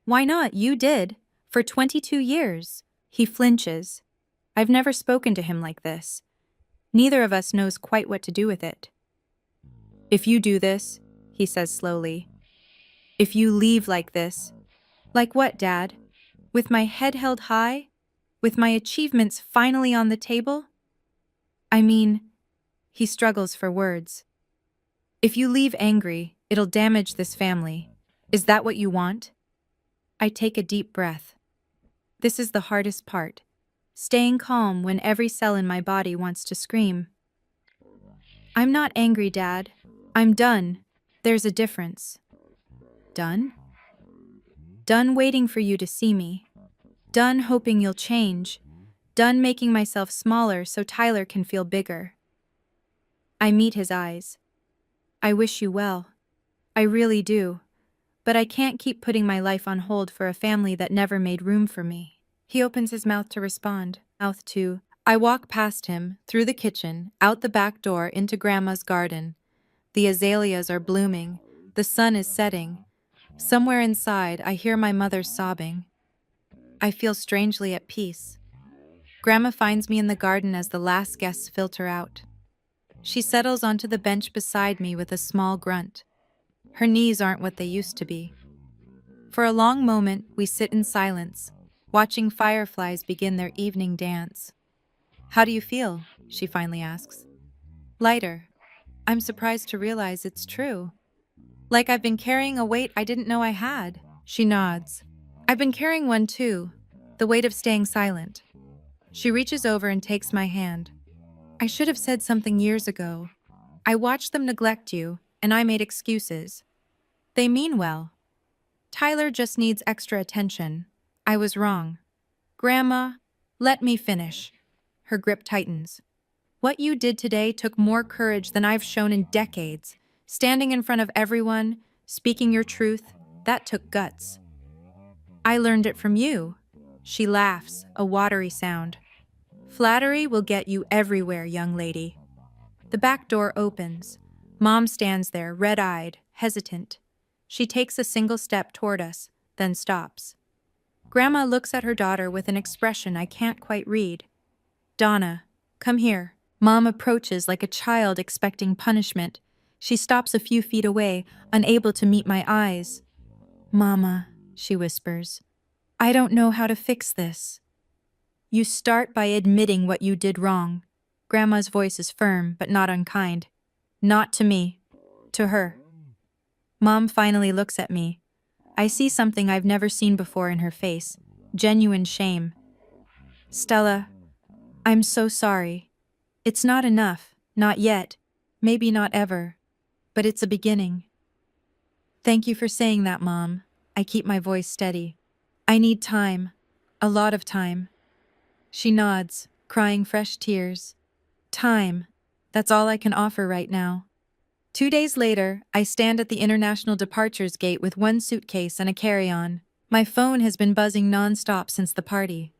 Speaker 1: Why not? You did. For 22 years. He flinches. I've never spoken to him like this. Neither of us knows quite what to do with it. If you do this, he says slowly, if you leave like this, like what, Dad? With my head held high? With my achievements finally on the table? I mean, he struggles for words. If you leave angry, it'll damage this family. Is that what you want? I take a deep breath. This is the hardest part. Staying calm when every cell in my body wants to scream. I'm not angry, Dad. I'm done. There's a difference. Done? Done waiting for you to see me. Done hoping you'll change. Done making myself smaller so Tyler can feel bigger. I meet his eyes. I wish you well. I really do. But I can't keep putting my life on hold for a family that never made room for me. He opens his mouth to respond. Mouth too. I walk past him, through the kitchen, out the back door into Grandma's garden. The azaleas are blooming. The sun is setting. Somewhere inside, I hear my mother sobbing. I feel strangely at peace. Grandma finds me in the garden as the last guests filter out. She settles onto the bench beside me with a small grunt. Her knees aren't what they used to be. For a long moment, we sit in silence, watching fireflies begin their evening dance. How do you feel? She finally asks. Lighter. I'm surprised to realize it's true. Like I've been carrying a weight I didn't know I had. She nods. I've been carrying one too, the weight of staying silent. She reaches over and takes my hand. I should have said something years ago. I watched them neglect you, and I made excuses. They mean well. Tyler just needs extra attention. I was wrong. Grandma, let me finish. Her grip tightens. What you did today took more courage than I've shown in decades. Standing in front of everyone, speaking your truth, that took guts. I learned it from you. She laughs, a watery sound. Flattery will get you everywhere, young lady. The back door opens. Mom stands there, red-eyed, hesitant. She takes a single step toward us, then stops. Grandma looks at her daughter with an expression I can't quite read. Donna, come here. Mom approaches like a child expecting punishment. She stops a few feet away, unable to meet my eyes. Mama, she whispers, I don't know how to fix this. You start by admitting what you did wrong. Grandma's voice is firm, but not unkind. Not to me. To her. Mom finally looks at me. I see something I've never seen before in her face. Genuine shame. Stella, I'm so sorry. It's not enough. Not yet. Maybe not ever. But it's a beginning. Thank you for saying that, Mom. I keep my voice steady. I need time. A lot of time. She nods, crying fresh tears. Time. That's all I can offer right now. 2 days later, I stand at the international departures gate with one suitcase and a carry-on. My phone has been buzzing non-stop since the party.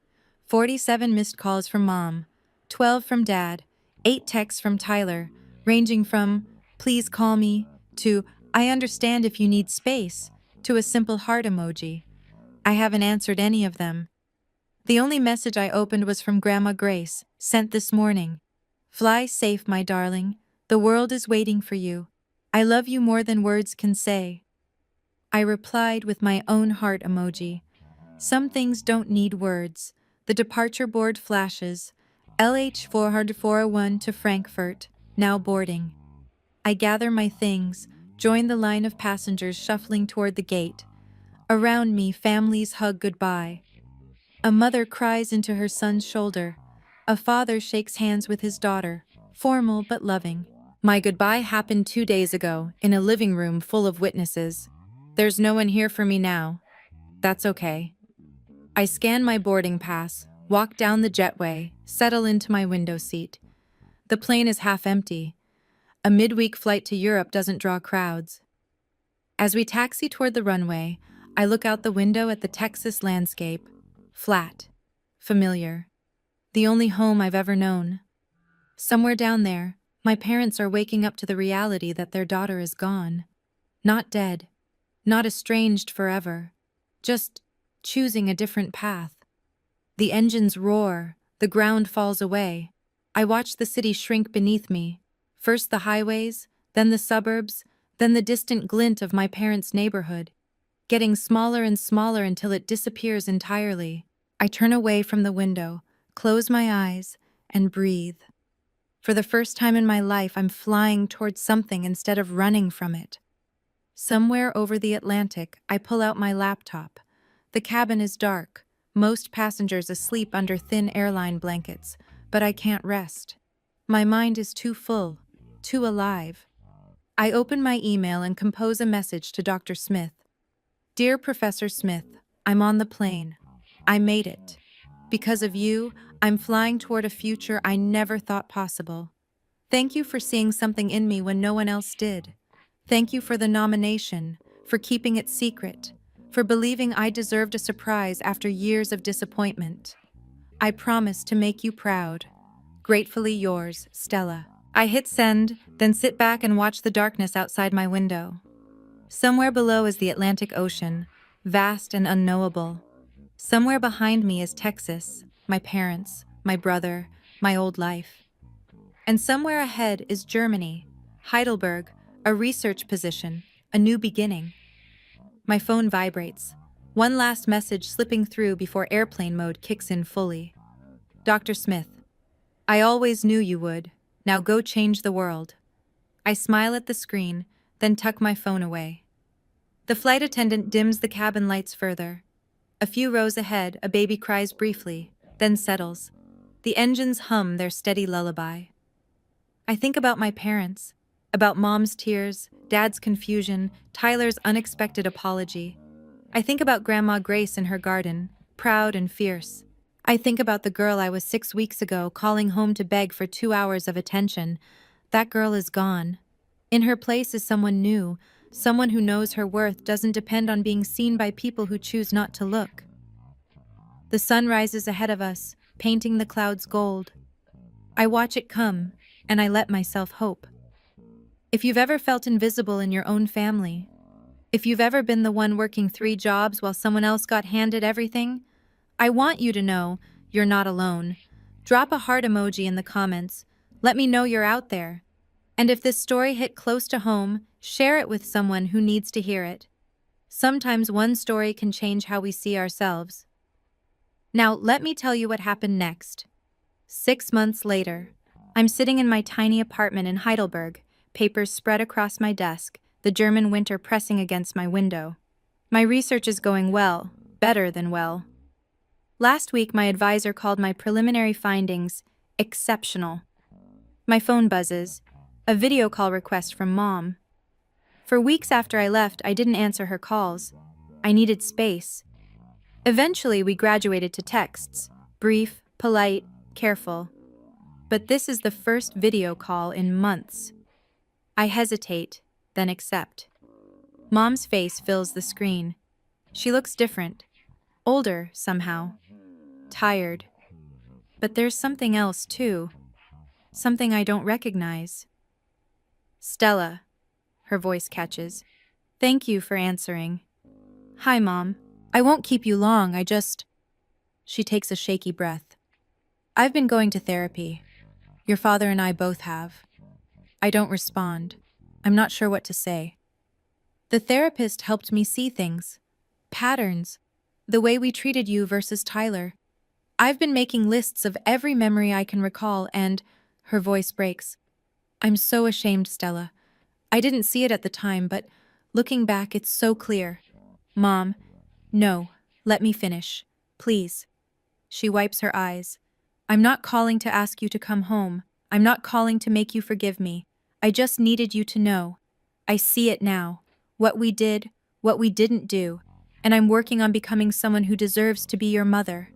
Speaker 1: 47 missed calls from Mom, 12 from Dad, 8 texts from Tyler, ranging from, please call me, to, I understand if you need space, to a simple heart emoji. I haven't answered any of them. The only message I opened was from Grandma Grace, sent this morning. Fly safe, my darling. The world is waiting for you. I love you more than words can say. I replied with my own heart emoji. Some things don't need words. The departure board flashes. LH 401 to Frankfurt, now boarding. I gather my things, join the line of passengers shuffling toward the gate. Around me, families hug goodbye. A mother cries into her son's shoulder. A father shakes hands with his daughter, formal but loving. My goodbye happened 2 days ago, in a living room full of witnesses. There's no one here for me now. That's okay. I scan my boarding pass, walk down the jetway, settle into my window seat. The plane is half empty. A midweek flight to Europe doesn't draw crowds. As we taxi toward the runway, I look out the window at the Texas landscape. Flat. Familiar. The only home I've ever known. Somewhere down there, my parents are waking up to the reality that their daughter is gone. Not dead. Not estranged forever. Just choosing a different path. The engines roar. The ground falls away. I watch the city shrink beneath me. First the highways, then the suburbs, then the distant glint of my parents' neighborhood, getting smaller and smaller until it disappears entirely. I turn away from the window, close my eyes, and breathe. For the first time in my life, I'm flying towards something instead of running from it. Somewhere over the Atlantic, I pull out my laptop. The cabin is dark, most passengers asleep under thin airline blankets, but I can't rest. My mind is too full, too alive. I open my email and compose a message to Dr. Smith. Dear Professor Smith, I'm on the plane. I made it. Because of you, I'm flying toward a future I never thought possible. Thank you for seeing something in me when no one else did. Thank you for the nomination, for keeping it secret, for believing I deserved a surprise after years of disappointment. I promise to make you proud. Gratefully yours, Stella. I hit send, then sit back and watch the darkness outside my window. Somewhere below is the Atlantic Ocean, vast and unknowable. Somewhere behind me is Texas, my parents, my brother, my old life. And somewhere ahead is Germany, Heidelberg, a research position, a new beginning. My phone vibrates. One last message slipping through before airplane mode kicks in fully. Dr. Smith, I always knew you would. Now go change the world. I smile at the screen, then tuck my phone away. The flight attendant dims the cabin lights further. A few rows ahead, a baby cries briefly, then settles. The engines hum their steady lullaby. I think about my parents, about Mom's tears, Dad's confusion, Tyler's unexpected apology. I think about Grandma Grace in her garden, proud and fierce. I think about the girl I was 6 weeks ago calling home to beg for 2 hours of attention. That girl is gone. In her place is someone new, someone who knows her worth doesn't depend on being seen by people who choose not to look. The sun rises ahead of us, painting the clouds gold. I watch it come, and I let myself hope. If you've ever felt invisible in your own family, if you've ever been the one working 3 jobs while someone else got handed everything, I want you to know you're not alone. Drop a heart emoji in the comments. Let me know you're out there. And if this story hit close to home, share it with someone who needs to hear it. Sometimes one story can change how we see ourselves. Now, let me tell you what happened next. 6 months later, I'm sitting in my tiny apartment in Heidelberg, papers spread across my desk, the German winter pressing against my window. My research is going well, better than well. Last week, my advisor called my preliminary findings exceptional. My phone buzzes, a video call request from Mom. For weeks after I left, I didn't answer her calls. I needed space. Eventually, we graduated to texts, brief, polite, careful. But this is the first video call in months. I hesitate, then accept. Mom's face fills the screen. She looks different, older somehow, tired. But there's something else too, something I don't recognize. Stella, her voice catches. Thank you for answering. Hi, Mom. I won't keep you long, She takes a shaky breath. I've been going to therapy. Your father and I both have. I don't respond. I'm not sure what to say. The therapist helped me see things. Patterns. The way we treated you versus Tyler. I've been making lists of every memory I can recall and, her voice breaks. I'm so ashamed, Stella. I didn't see it at the time, but looking back, it's so clear. Mom, no, let me finish. Please. She wipes her eyes. I'm not calling to ask you to come home. I'm not calling to make you forgive me. I just needed you to know. I see it now. What we did, what we didn't do. And I'm working on becoming someone who deserves to be your mother.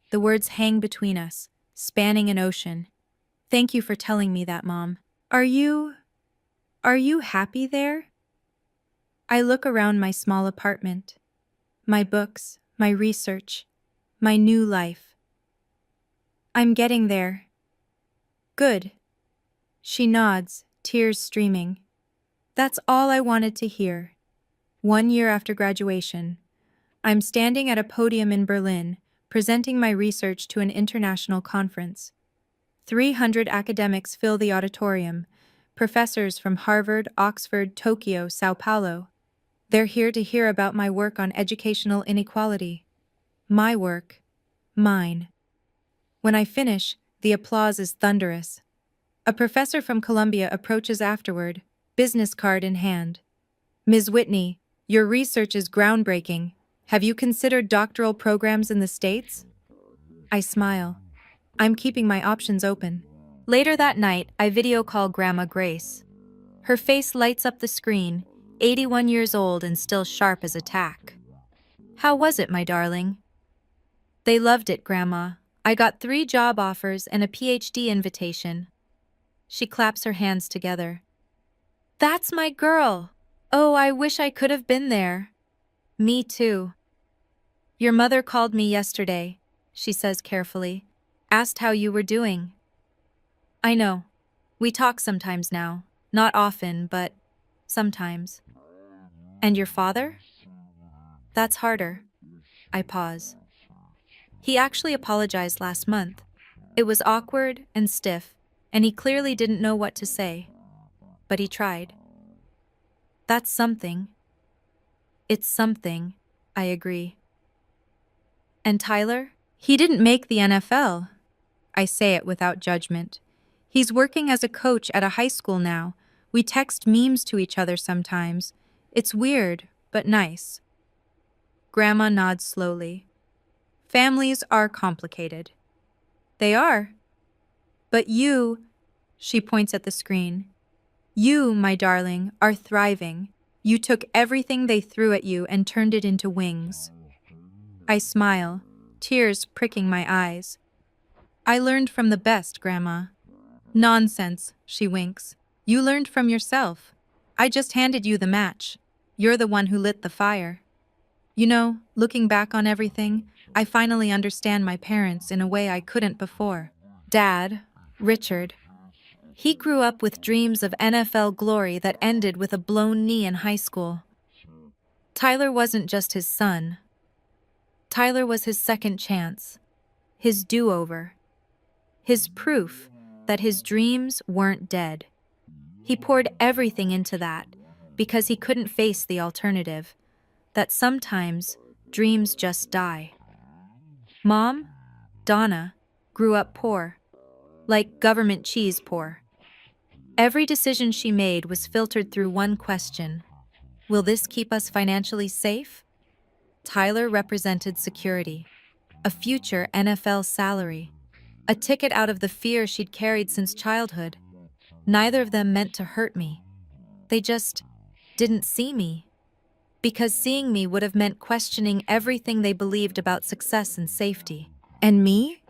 Speaker 1: The words hang between us, spanning an ocean. Thank you for telling me that, Mom. Are you happy there? I look around my small apartment. My books, my research, my new life. I'm getting there. Good. She nods, tears streaming. That's all I wanted to hear. 1 year after graduation, I'm standing at a podium in Berlin, presenting my research to an international conference. 300 academics fill the auditorium, professors from Harvard, Oxford, Tokyo, Sao Paulo. They're here to hear about my work on educational inequality. My work. Mine. When I finish, the applause is thunderous. A professor from Columbia approaches afterward, business card in hand. Ms. Whitney, your research is groundbreaking. Have you considered doctoral programs in the States? I smile. I'm keeping my options open. Later that night, I video call Grandma Grace. Her face lights up the screen, 81 years old and still sharp as a tack. How was it, my darling? They loved it, Grandma. I got 3 job offers and a PhD invitation. She claps her hands together. That's my girl! Oh, I wish I could have been there. Me too. Your mother called me yesterday, she says carefully. Asked how you were doing. I know. We talk sometimes now. Not often, but sometimes. And your father? That's harder. I pause. He actually apologized last month. It was awkward and stiff, and he clearly didn't know what to say. But he tried. That's something. It's something, I agree. And Tyler? He didn't make the NFL. I say it without judgment. He's working as a coach at a high school now. We text memes to each other sometimes. It's weird, but nice. Grandma nods slowly. Families are complicated. They are. But you, she points at the screen. You, my darling, are thriving. You took everything they threw at you and turned it into wings. I smile, tears pricking my eyes. I learned from the best, Grandma. Nonsense, she winks. You learned from yourself. I just handed you the match. You're the one who lit the fire. You know, looking back on everything, I finally understand my parents in a way I couldn't before. Dad, Richard, he grew up with dreams of NFL glory that ended with a blown knee in high school. Tyler wasn't just his son. Tyler was his second chance, his do-over, his proof that his dreams weren't dead. He poured everything into that because he couldn't face the alternative, that sometimes dreams just die. Mom, Donna, grew up poor, like government cheese poor. Every decision she made was filtered through one question: will this keep us financially safe? Tyler represented security, a future NFL salary, a ticket out of the fear she'd carried since childhood. Neither of them meant to hurt me. They just didn't see me. Because seeing me would have meant questioning everything they believed about success and safety. And me?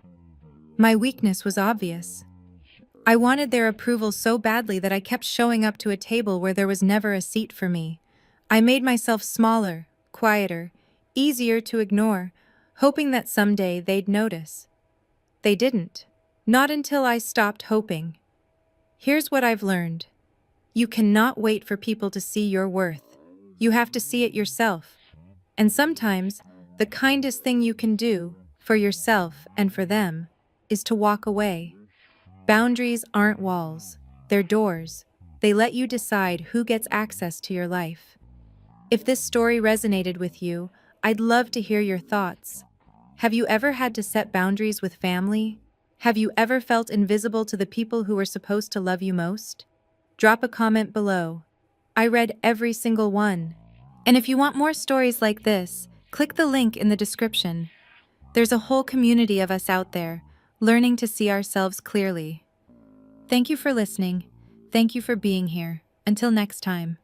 Speaker 1: My weakness was obvious. I wanted their approval so badly that I kept showing up to a table where there was never a seat for me. I made myself smaller, quieter, easier to ignore, hoping that someday they'd notice. They didn't. Not until I stopped hoping. Here's what I've learned. You cannot wait for people to see your worth. You have to see it yourself. And sometimes, the kindest thing you can do, for yourself and for them, is to walk away. Boundaries aren't walls. They're doors. They let you decide who gets access to your life. If this story resonated with you, I'd love to hear your thoughts. Have you ever had to set boundaries with family? Have you ever felt invisible to the people who were supposed to love you most? Drop a comment below. I read every single one. And if you want more stories like this, click the link in the description. There's a whole community of us out there, learning to see ourselves clearly. Thank you for listening. Thank you for being here. Until next time.